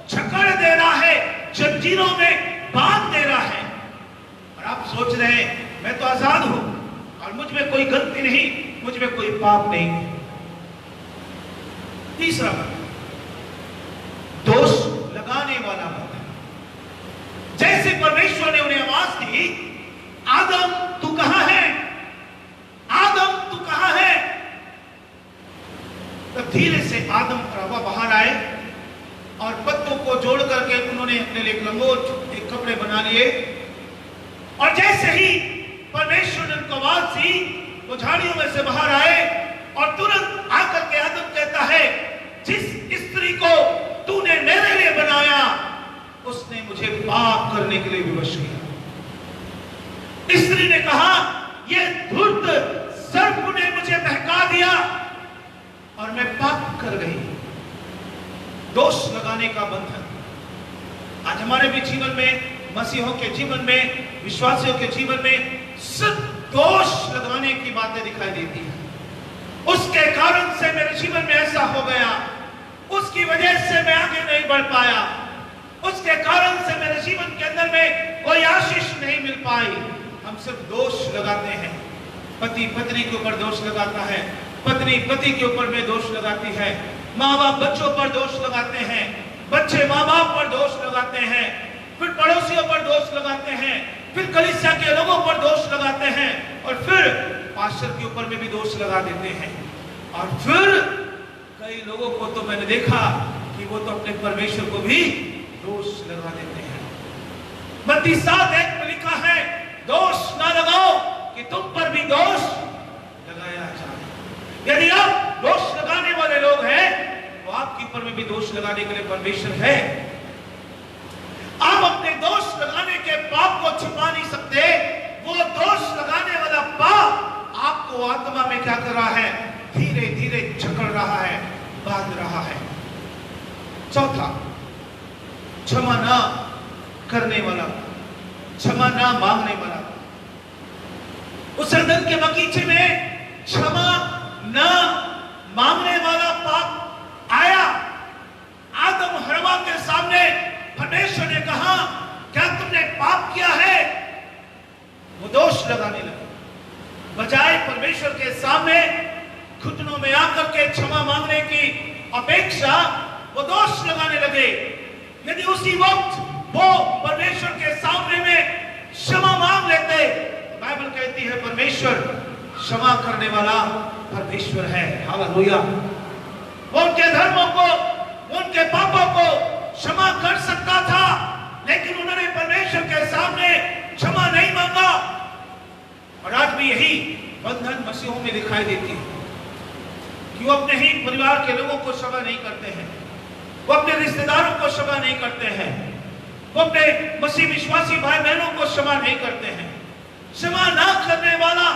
जकड़ दे रहा है, जंजीरों में बांध दे रहा है। और आप सोच रहे हैं मैं तो आजाद हूं और मुझ में कोई गलती नहीं, मुझ में कोई पाप नहीं। तीसरा बंधन, दोष लगाने वाला बंधन। जैसे परमेश्वर ने उन्हें आवाज दी, आदम तू कहां है, आदम तू कहां है, तब धीरे से आदम और हवा बाहर आए और पत्तों को जोड़ करके उन्होंने अपने लिए लंगोट एक कपड़े बना लिए। और जैसे ही परमेश्वर ने उनको आवाज दी, वो झाड़ियों में से बाहर आए और तुरंत आकर के आदम कहता है, जिस स्त्री को तूने मेरे लिए बनाया उसने मुझे पाप करने के लिए विवश किया। स्त्री ने कहा, यह धूर्त सर्प ने मुझे बहका दिया और मैं पाप कर गई। दोष लगाने का बंधन आज हमारे भी जीवन में, मसीहों के जीवन में, विश्वासियों के जीवन में सिर्फ दोष लगाने की बातें दिखाई देती है। उसके कारण से मेरे जीवन में ऐसा हो गया, उसकी वजह से मैं आगे नहीं बढ़ पाया, उसके कारण से मेरे जीवन के अंदर में कोई आशीष नहीं मिल पाई। हम सिर्फ दोष लगाते हैं। पति पत्नी के ऊपर दोष लगाता है, पत्नी पति के ऊपर में दोष लगाती है, माँ बाप बच्चों पर दोष लगाते हैं, बच्चे माँ बाप पर दोष लगाते हैं, फिर पड़ोसियों पर दोष लगाते हैं, फिर कलीसिया के लोगों पर दोष लगाते हैं और फिर पास्टर के ऊपर में भी दोष लगा देते हैं। और फिर कई लोगों को तो मैंने देखा कि वो तो अपने परमेश्वर को भी दोष लगा देते हैं। मत्ती 7:1 में लिखा है, दोष ना लगाओ कि तुम पर भी दोष लगाया जाए। यदि आप दोष लगाने वाले लोग हैं तो आपके ऊपर में भी दोष लगाने के लिए परमेश्वर है। आप छुपा नहीं सकते। वो दोष लगाने वाला पाप आपको आत्मा में क्या कर रहा है? धीरे धीरे जकड़ रहा है, बांध रहा है। चौथा, क्षमा ना करने वाला, क्षमा ना मांगने वाला। उस अदन के बगीचे में क्षमा ना मांगने वाला पाप आया। आदम हवा के सामने परमेश्वर ने कहा, क्या तुमने पाप किया है? वो दोष लगाने लगे। बजाय परमेश्वर के सामने घुटनों में आकर के क्षमा मांगने की अपेक्षा वो दोष लगाने लगे। यदि उसी वक्त वो परमेश्वर के सामने में क्षमा मांग लेते, बाइबल कहती है परमेश्वर क्षमा करने वाला परमेश्वर है। हालेलुया। वो उनके धर्मों को, उनके पापों को क्षमा कर सकता था, लेकिन उन्होंने परमेश्वर के सामने क्षमा नहीं मांगा। और आज भी यही बंधन मसीहों में दिखाई देती है कि वो अपने ही परिवार के लोगों को क्षमा नहीं करते हैं, वो अपने रिश्तेदारों को क्षमा नहीं करते हैं, वो अपने मसीह विश्वासी भाई बहनों को क्षमा नहीं करते हैं। क्षमा ना करने वाला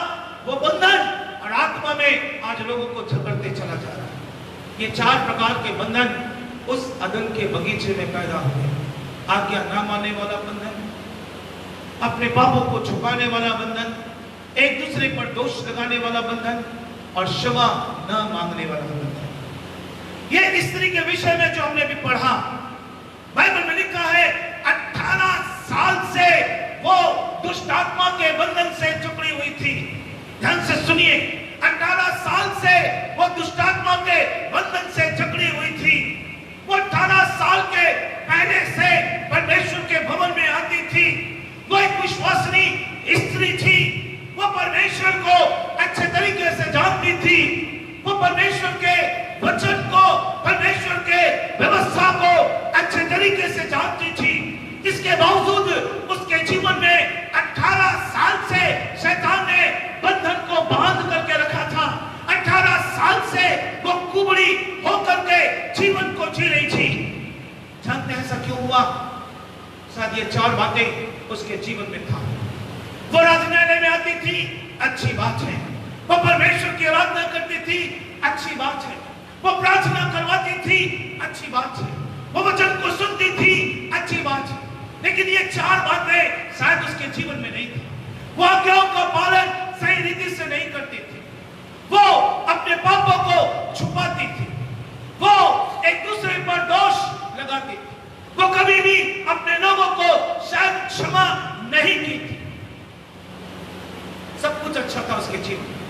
वो बंधन और आत्मा में आज लोगों को झगड़ते चला जा रहा है। ये 4 प्रकार के बंधन उस अदन के बगीचे में पैदा हुए। आज्ञा ना मानने वाला बंधन, अपने पापों को छुपाने वाला बंधन, एक दूसरे पर दोष लगाने वाला बंधन और क्षमा न मांगने वाला बंधन। ये स्त्री के विषय में जो हमने भी पढ़ा, बाइबल में लिखा है 18 साल से वो दुष्ट आत्मा के बंधन से जकड़ी हुई थी। ध्यान से सुनिए, 18 साल से वो दुष्ट आत्मा के बंधन से जकड़ी हुई थी। वो 18 साल के पहले से परमेश्वर के भवन में आती थी। वो एक विश्वासनी स्त्री थी। वो परमेश्वर को अच्छे तरीके से जानती थी। वो परमेश्वर के वचन को, परमेश्वर के व्यवस्था को अच्छे तरीके से जानती थी। इसके बावजूद उसके जीवन में 18 साल से शैतान ने बंधन को बांध करके रखा था। 18 साल से वो कुबड़ी होकर के जीवन को जी रही थी। जानते हैं ऐसा क्यों हुआ? शायद ये 4 बातें उसके जीवन में था। वो आराधनालय में आती थी, अच्छी बात है। वो परमेश्वर की आराधना करती थी, अच्छी बात है। वो प्रार्थना करवाती थी, अच्छी बात है। वो वचन को सुनती थी, अच्छी बात है। लेकिन ये 4 बातें शायद उसके जीवन में नहीं थी। वो आज्ञाओं का पालन सही रीति से नहीं करती थी। वो अपने पापों को छुपाती थी। वो एक दूसरे पर दोष लगाती थी। वो कभी भी अपने लोगों को शायद क्षमा नहीं की थी। सब कुछ अच्छा था उसके जीवन में,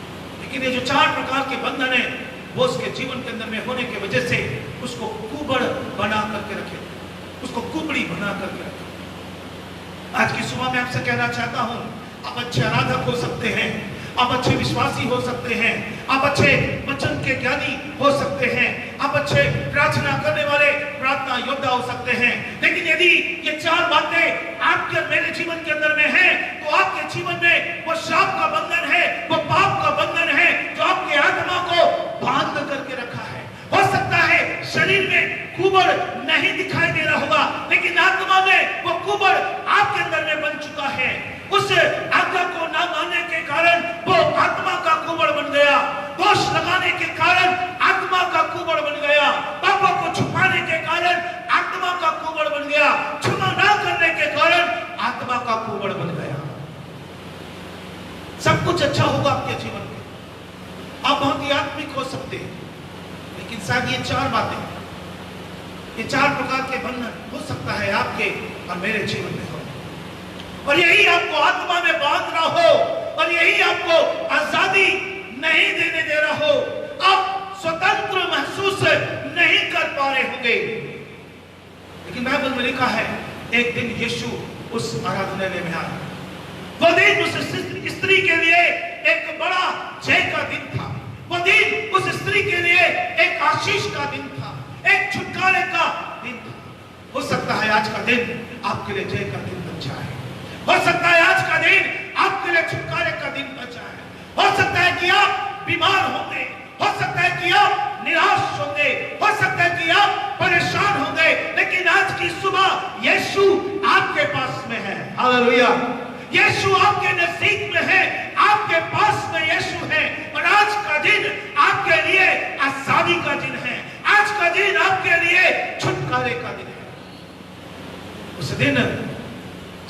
लेकिन ये जो 4 प्रकार के बंधन है वो उसके जीवन के अंदर में होने की वजह से उसको कुबड़ बना करके रखे, उसको कुबड़ी बना करके रखे। आज की सुबह मैं आपसे कहना चाहता हूं, आप अच्छे आराधक हो सकते हैं, आप अच्छे विश्वासी हो सकते हैं, आप अच्छे वचन के ज्ञानी हो सकते हैं, आप अच्छे प्रार्थना करने वाले प्रार्थना योद्धा हो सकते हैं, लेकिन यदि ये 4 बातें आपके और मेरे जीवन के अंदर में हैं, तो आपके जीवन में वो शाप का बंधन है, वो पाप का बंधन है जो आपकी आत्मा को बांध करके रखा है। हो सकता है शरीर में कुबड़ नहीं दिखाई दे रहा होगा, लेकिन आत्मा में वो कुबड़ आपके अंदर में बन चुका है। उस आज्ञा को न मानने के कारण वो आत्मा का कुबड़ बन गया। दोष लगाने के कारण आत्मा का कुबड़ बन गया। पापों को छुपाने के कारण आत्मा का कुबड़ बन गया। क्षमा न करने के कारण आत्मा का कुबड़ बन गया। सब कुछ अच्छा होगा आपके जीवन में, आप बहुत ही आत्मिक हो सकते हैं, लेकिन शायद ये 4 बातें, ये 4 प्रकार के बंधन हो सकता है आपके और मेरे जीवन में हो, और यही आपको आत्मा में बांध रहा हो, और यही आपको आजादी नहीं देने दे रहा हो। आप स्वतंत्र महसूस नहीं कर पा रहे होंगे। लेकिन बाइबल में लिखा है एक दिन यीशु उस आराधनालय में आया। वो दिन उस स्त्री के लिए एक बड़ा जय का दिन था। वो दिन उस स्त्री के लिए एक आशीष का दिन था, एक छुटकारे का दिन था। हो सकता है आज का दिन आपके लिए जय का दिन बन जाए। हो सकता है आज का दिन आपके लिए छुटकारे का दिन बन जाए। हो सकता है कि आप बीमार होंगे, हो सकता है कि आप निराश होंगे, हो सकता है कि आप परेशान होंगे, लेकिन आज की सुबह यीशु आपके पास में है। हालेलुया। यीशु आपके नजदीक में है, आपके पास में यीशु है। और आज का दिन आपके लिए आजादी का दिन है, आज का दिन आपके लिए छुटकारे का दिन है। उस दिन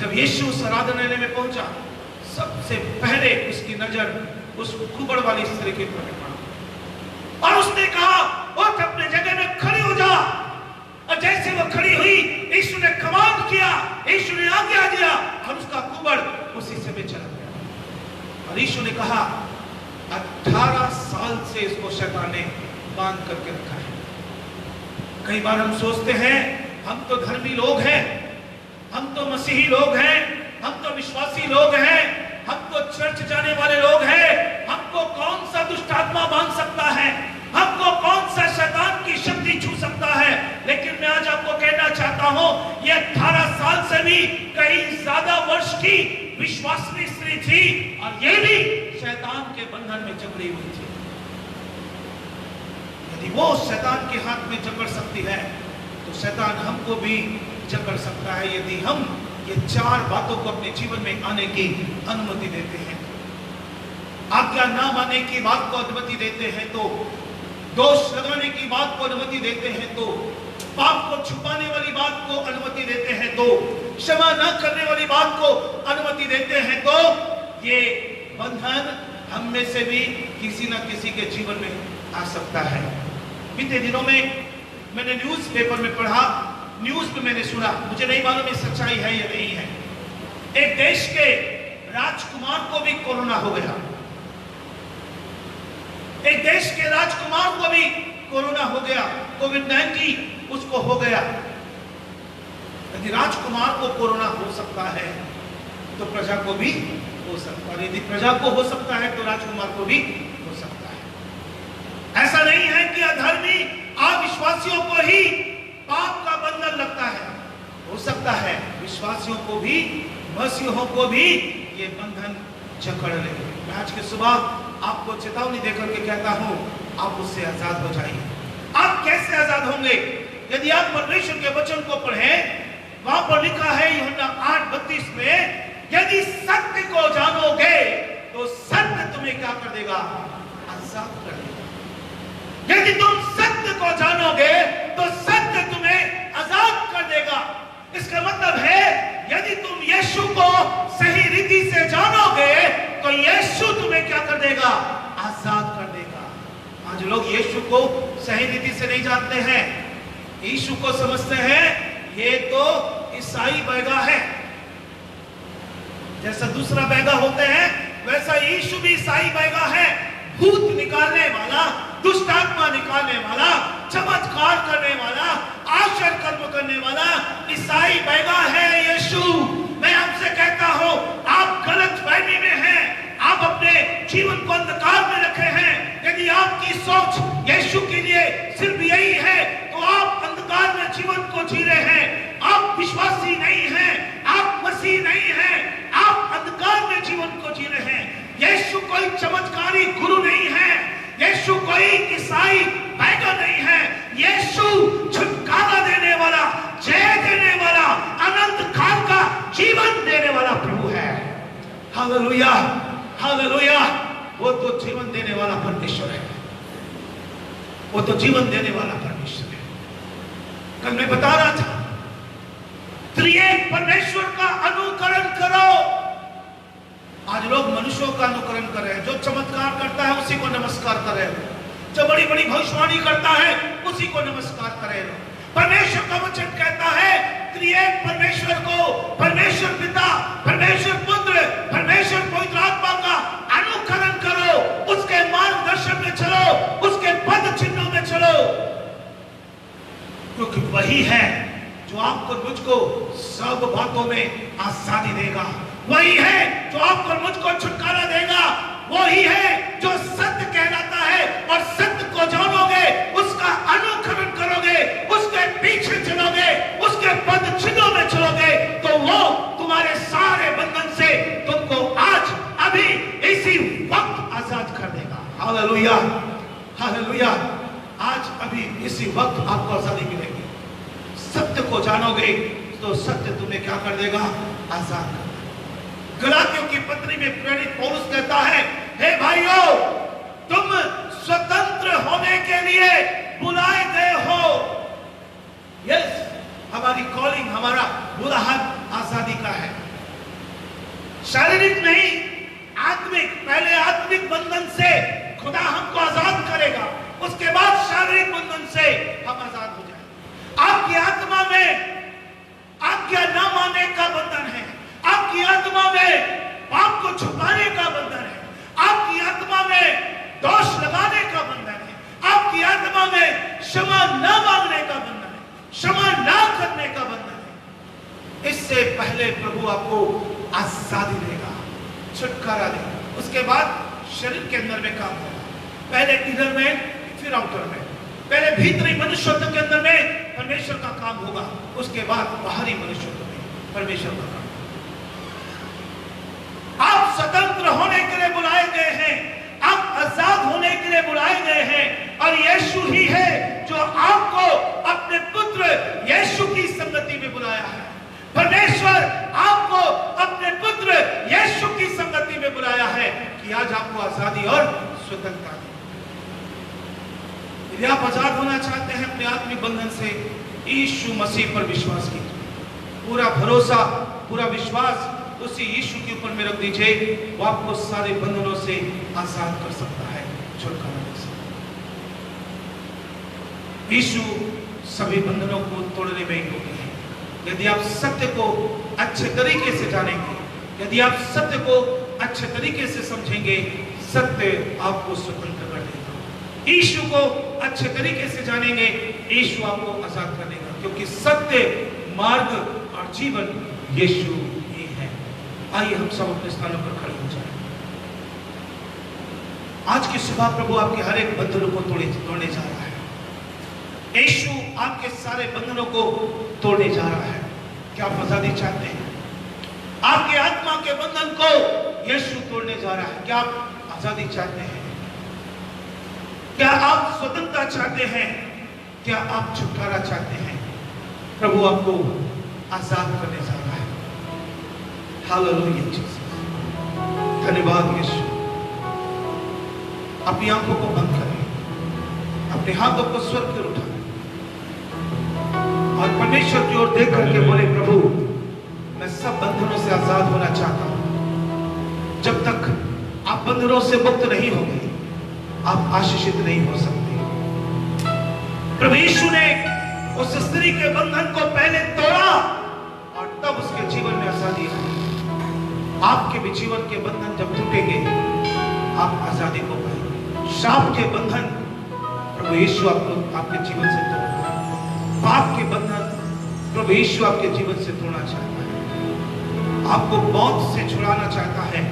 जब यीशु उस आराधनालय में पहुंचा, सबसे पहले उसकी नजर उस कुबड़ वाली स्त्री के ऊपर पड़ा और उसने कहा, उठ अपने जगह में खड़ी हो जा। और जैसे वो खड़ी हुई, यीशु ने कमांड किया, यीशु ने आज्ञा दिया और उसका कुबड़ उसी समय चला गया। और यीशु ने कहा, 18 साल से इसको शैतान ने बांध करके रखा है। कई बार हम सोचते हैं हम तो धर्मी लोग हैं, हम तो मसीही लोग हैं, हम तो विश्वासी लोग हैं, हम तो चर्च जाने वाले लोग हैं, हमको कौन सा दुष्ट आत्मा बांध सकता है, हमको कौन सा शैतान की शक्ति छू सकता है। लेकिन मैं आज आपको कहना चाहता हूं, ये 18 साल से भी कहीं ज्यादा वर्ष की विश्वासी स्त्री थी और ये भी शैतान के बंधन में जकड़ी हुई थी। यदि वो शैतान के हाथ में जकड़ सकती है तो शैतान हमको भी जकड़ सकता है, यदि हम ये 4 बातों को अपने जीवन में आने की अनुमति देते हैं। आज्ञा ना मानने की बात को अनुमति देते हैं तो, दोष लगाने की बात को अनुमति देते हैं तो, पाप को छुपाने वाली बात को अनुमति देते हैं तो, क्षमा न करने वाली बात को अनुमति देते हैं तो, ये बंधन हम में से भी किसी न किसी के जीवन में आ सकता है। बीते दिनों में मैंने न्यूज़पेपर में पढ़ा, न्यूज़ में मैंने सुना, मुझे नहीं मालूम ये सच्चाई है या नहीं है, एक देश के राजकुमार को भी कोरोना हो गया। एक देश के राजकुमार को भी कोरोना हो गया, कोविड-19 उसको हो गया। यदि राजकुमार को कोरोना हो सकता है तो प्रजा को भी हो सकता है, यदि प्रजा को हो सकता है तो राजकुमार को भी हो सकता है। ऐसा नहीं है कि अधर्मी अविश्वासियों को ही पाप का बंधन लगता है, हो सकता है विश्वासियों को भी, मसीहों को भी ये बंधन जकड़ ले। मैं आज के सुबह आपको चेतावनी देकर के कहता हूं, आप उससे आजाद हो जाइए। आप कैसे आजाद होंगे? यदि आप परमेश्वर के वचन को पढ़ें, वहां पर लिखा है यूहन्ना 8:32 में, यदि सत्य को जानोगे तो सत्य तुम्हें क्या कर देगा? आजाद कर देगा। यदि तुम सत्य को जानोगे तो सत्य तुम्हें आजाद कर देगा। इसका मतलब है यदि तुम यीशु को सही रीति से जानोगे तो यीशु तुम्हें क्या कर देगा? आजाद कर देगा। आज लोग यीशु को सही रीति से नहीं जानते हैं, यीशु को समझते हैं ये तो ईसाई बैगा है। जैसा दूसरा बैगा होते हैं वैसा यीशु भी ईसाई बैगा है, भूत निकालने वाला, दुष्ट आत्मा निकालने वाला, चमत्कार करने वाला, आश्चर्य कर्म करने वाला ईसाई बैगा है यीशु। मैं आपसे कहता हूं, आप गलत फहमी में हैं, आप अपने जीवन को अंधकार में रखे हैं। यदि आपकी सोच यीशु के लिए सिर्फ यही है तो आप अंधकार में जीवन को जी रहे हैं, आप विश्वासी नहीं हैं, आप मसीह नहीं हैं, आप अंधकार में जीवन को जी रहे हैं। यीशु कोई चमत्कारी गुरु नहीं है, यीशु कोई ईसाई बैगा नहीं है, यीशु छुटकारा देने वाला, जय देने वाला, अनंत काल का जीवन देने वाला प्रभु है। Hallelujah, hallelujah. वो तो जीवन देने वाला परमेश्वर है, वो तो जीवन देने वाला परमेश्वर है। कल मैं बता रहा था, त्रिएक परमेश्वर का अनुकरण करो। आज लोग मनुष्यों का अनुकरण कर रहे हैं, जो चमत्कार करता है उसी को नमस्कार कर रहे हैं, जो बड़ी बड़ी भविष्यवाणी करता है उसी को नमस्कार कर रहे हैं। परमेश्वर का वचन कहता है त्रिएक परमेश्वर को, परमेश्वर पिता, परमेश्वर पुत्र, परमेश्वर पवित्र आत्मा का अनुकरण करो, उसके मार्गदर्शन में चलो, उसके पद चिन्हों में चलो, क्योंकि वही है जो आपको मुझको सब बातों में आजादी देगा, वही है जो आपको मुझको छुटकारा देगा, वही है जो सत्य कहलाता है। और सत्य को जानोगे, उसका अनुकरण करोगे, उसके पीछे चलोगे, उसके पद चिन्हों में चलोगे, तो वो तुम्हारे सारे बंधन से तुमको आज अभी इसी वक्त आजाद कर देगा। Hallelujah, hallelujah. आज अभी इसी वक्त आपको आजादी मिलेगी। सत्य को जानोगे तो सत्य तुम्हें क्या कर देगा? आजाद कर देगा। गलातियों की पत्री में प्रेरित पौलुस कहता है, हे भाइयों, तुम स्वतंत्र होने के लिए बुलाए गए हो। यस, हमारी कॉलिंग, हमारा बुलाहट आजादी का है, शारीरिक नहीं, आत्मिक। पहले आत्मिक बंधन से खुदा हमको आजाद करेगा, उसके बाद शारीरिक बंधन से हम आजाद हो जाएंगे। आपकी आत्मा में आज्ञा न मानने का बंधन है, आपकी आत्मा में पाप को छुपाने का बंधन है, आपकी आत्मा में दोष लगाने का बंधन है, आपकी आत्मा में क्षमा न मांगने का बंधन है, क्षमा न करने का बंधन है। इससे पहले प्रभु आपको आजादी देगा, छुटकारा देगा, उसके बाद शरीर के अंदर में काम होगा। पहले इनर में, फिर आउटर में। पहले भीतरी मनुष्यत्व के अंदर में परमेश्वर का काम होगा, उसके बाद बाहरी मनुष्यत्व में परमेश्वर का काम। आप स्वतंत्र होने के लिए बुलाए गए हैं, आप आजाद होने के लिए बुलाए गए हैं, और यीशु ही है जो आपको अपने पुत्र यीशु की संगति में बुलाया है। परमेश्वर आपको अपने पुत्र यीशु की संगति में बुलाया है कि आज आपको आजादी और स्वतंत्रता दी। यदि आप आजाद होना चाहते हैं अपने आत्मिक बंधन से, यीशु मसीह पर विश्वास कीजिए, पूरा भरोसा, पूरा विश्वास उसी यीशु के ऊपर में रख दीजिए। वो आपको सारे बंधनों से आजाद कर सकता है, छुटकारा दे सकता है। यीशु सभी बंधनों को तोड़ने में योग्य है। यदि आप सत्य को अच्छे तरीके से जानेंगे, यदि आप सत्य को अच्छे तरीके से समझेंगे, सत्य आपको स्वतंत्र कर देगा। यीशु को अच्छे तरीके से जानेंगे, यीशु आपको आजाद कर देगा, क्योंकि सत्य, मार्ग और जीवन यीशु ही है। आइए हम सब अपने स्थानों पर खड़े हो जाएं। आज की सुबह प्रभु आपके हर एक बंधनों को तोड़ने जा रहा है। यीशु आपके सारे बंधनों को तोड़ने जा रहा है। क्या आप आजादी चाहते हैं? आपके आत्मा के बंधन को यीशु तोड़ने जा रहा है। क्या आप आजादी चाहते हैं? क्या आप स्वतंत्रता चाहते हैं? क्या आप छुटकारा चाहते हैं? प्रभु आपको आजाद करने जा रहा है। हालेलुया जीसस, धन्यवाद यीशु। अपनी आंखों को बंद करें, अपने हाथों को स्वर्ग की ओर उठाएं और परमेश्वर की ओर देख करके बोले, प्रभु मैं सब बंधनों से आजाद होना चाहता हूं। जब तक आप बंधनों से मुक्त नहीं होंगे, आप आशीषित नहीं हो सकते। प्रभु यीशु ने उस स्त्री के बंधन को पहले तोड़ा और तब उसके जीवन में आजादी आई। आपके भी जीवन के बंधन जब टूटेंगे, आप आजादी को पाएंगे। शाप के बंधन प्रभु यीशु आपको आपके जीवन से तोड़ेगा। पाप के बंधन प्रभु यीशु आपके जीवन से तोड़ना चाहता है, आपको मौत से छुड़ाना चाहता है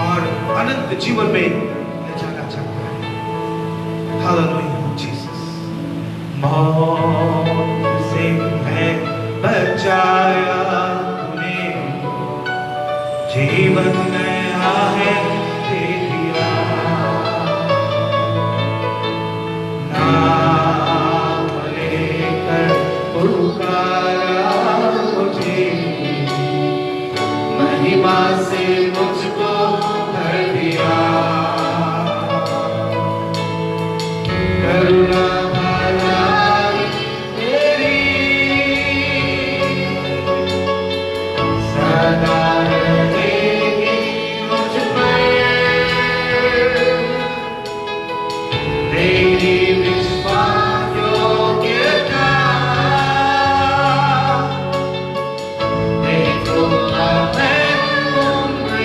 और अनंत जीवन में ले जाना चाहता है। Hallelujah Jesus. मौत से है बचाया तूने, जीवन नया है दे दिया। नाम लेकर पुकारा मुझे, महिमा से मुझको भर दिया। करुणा भलाई तेरी सदा रहेगी मुझ पर, तेरी विश्वास योग्यता देखो मैं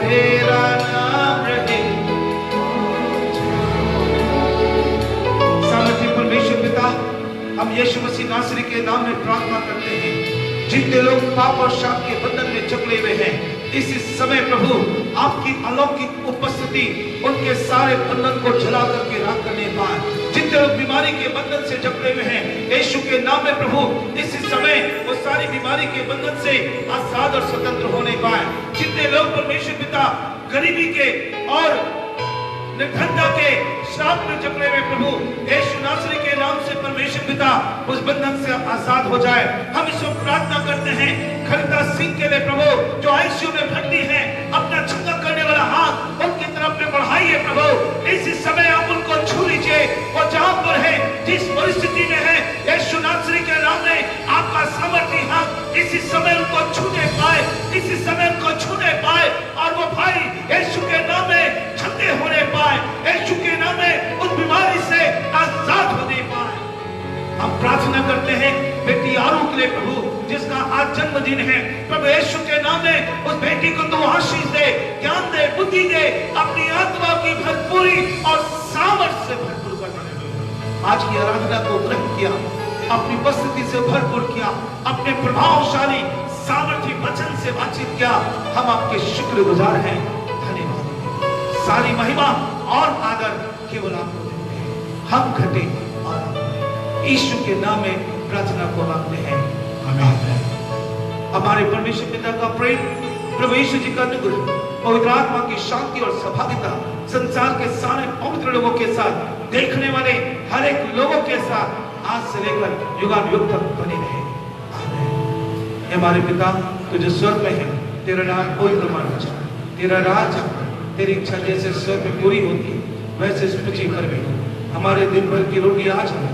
तेरा नाम रहे। सामर्थी परमेश्वर पिता, हम यीशु मसीह नासरी के नाम में प्रार्थना करते हैं। जितने लोग पाप और शाप के बंधन में जकड़े हुए हैं, इस समय प्रभु आपकी अलौकिक उपस्थिति उनके सारे बंधन को जला करके राख करने पाए। जितने लोग बीमारी के बंधन से जकड़े हुए हैं, यीशु के नाम में प्रभु इस समय वो सारी बीमारी के बंधन से आजाद और स्वतंत्र होने पाए। जितने लोग परमेश्वर पिता गरीबी के और निर्धनता के श्राप में जकड़े हुए प्रभु यीशु नासरी के नाम से परमेश्वर पिता उस बंधन से आजाद हो जाए। हम इस वक्त प्रार्थना करते हैं खरीदा सिंह के लिए प्रभु, जो आईसीयू में भर्ती है, अपना चंगा करने वाला हाथ उनकी तरफ में बढ़ाइए प्रभु। इस समय आप उनको छू लीजिए, वो जहां पर है, जिस परिस्थिति में है, यीशु नासरी के नाम में आपका सामर्थी हाथ इसी समय उनको छूने पाए, इसी समय उनको छूने पाए और वो भाई यीशु के नाम में ठंडे होने पाए, यीशु के नाम में उस बीमारी से आजाद होने पाए। हम प्रार्थना करते हैं बेटी आरू के लिए प्रभु, जिसका आज जन्मदिन है, प्रभु यीशु के नाम में उस बेटी को तू आशीष दे, ज्ञान दे, बुद्धि दे, अपनी आत्मा की भरपूरी और सामर्थ्य से भरपूर कर दे। आज की आराधना को ग्रहण किया, अपनी उपस्थिति से भरपूर किया, अपने प्रभावशाली सामर्थ्य वचन से बातचीत किया। हम आपके शुक्रगुजार हैं, धन्यवाद। सारी महिमा और आदर केवल आपको देते हैं। हम घटे और यीशु के नाम में प्रार्थना को मांगते हैं, आमीन। हमारे परमेश्वर पिता का प्रेम, प्रभु यीशु जी का अनुग्रह, पवित्र आत्मा की शांति और सहभागिता संसार के सारे पवित्र लोगों के साथ, देखने वाले हर एक लोगों के साथ आज से लेकर युगानुयुग तक बनी रहे, आमीन। हमारे पिता तू जो स्वर्ग में है, तेरा नाम कोई प्रमाण हो जाए, तेरा राज, तेरी इच्छा जैसे स्वर्ग में पूरी होती है वैसे इस पृथ्वी पर भी हमारे दिन भर की रोटी आज हमें,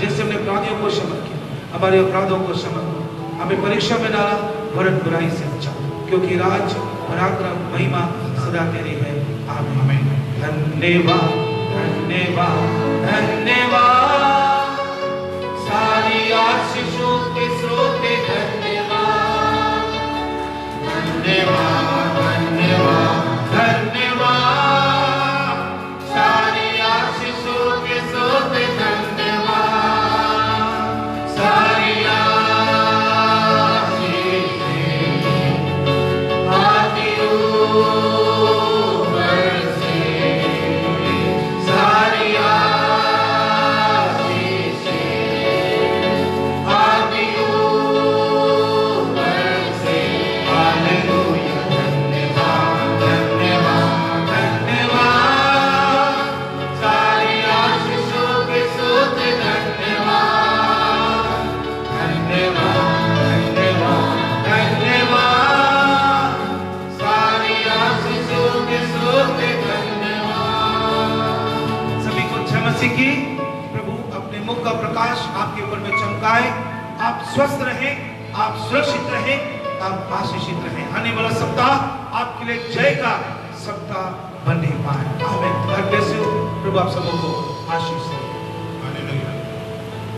जैसे हमने अपराधियों को क्षमा किया, हमारे अपराधों को क्षमा किया, हमें परीक्षा में डाला वरन बुराई से बचाओ, क्योंकि राज, पराक्रम, महिमा सदा तेरी है, आमीन। धन्यवाद, धन्यवाद, धन्यवाद, सारी आशीषों के स्रोते धन्यवाद, धन्यवाद, धन्यवाद, धन्यवाद, सारी आशीषों के स्रोते धन्यवाद, सारी की प्रभु अपने मुख का प्रकाश आपके ऊपर में चमकाए। आप स्वस्थ रहें, आप सुरक्षित रहें, आप आशीषित रहें। आने वाला सप्ताह आपके लिए जय का सप्ताह बनने पाए, आमीन। God bless you. प्रभु आप सबको आशीष दे।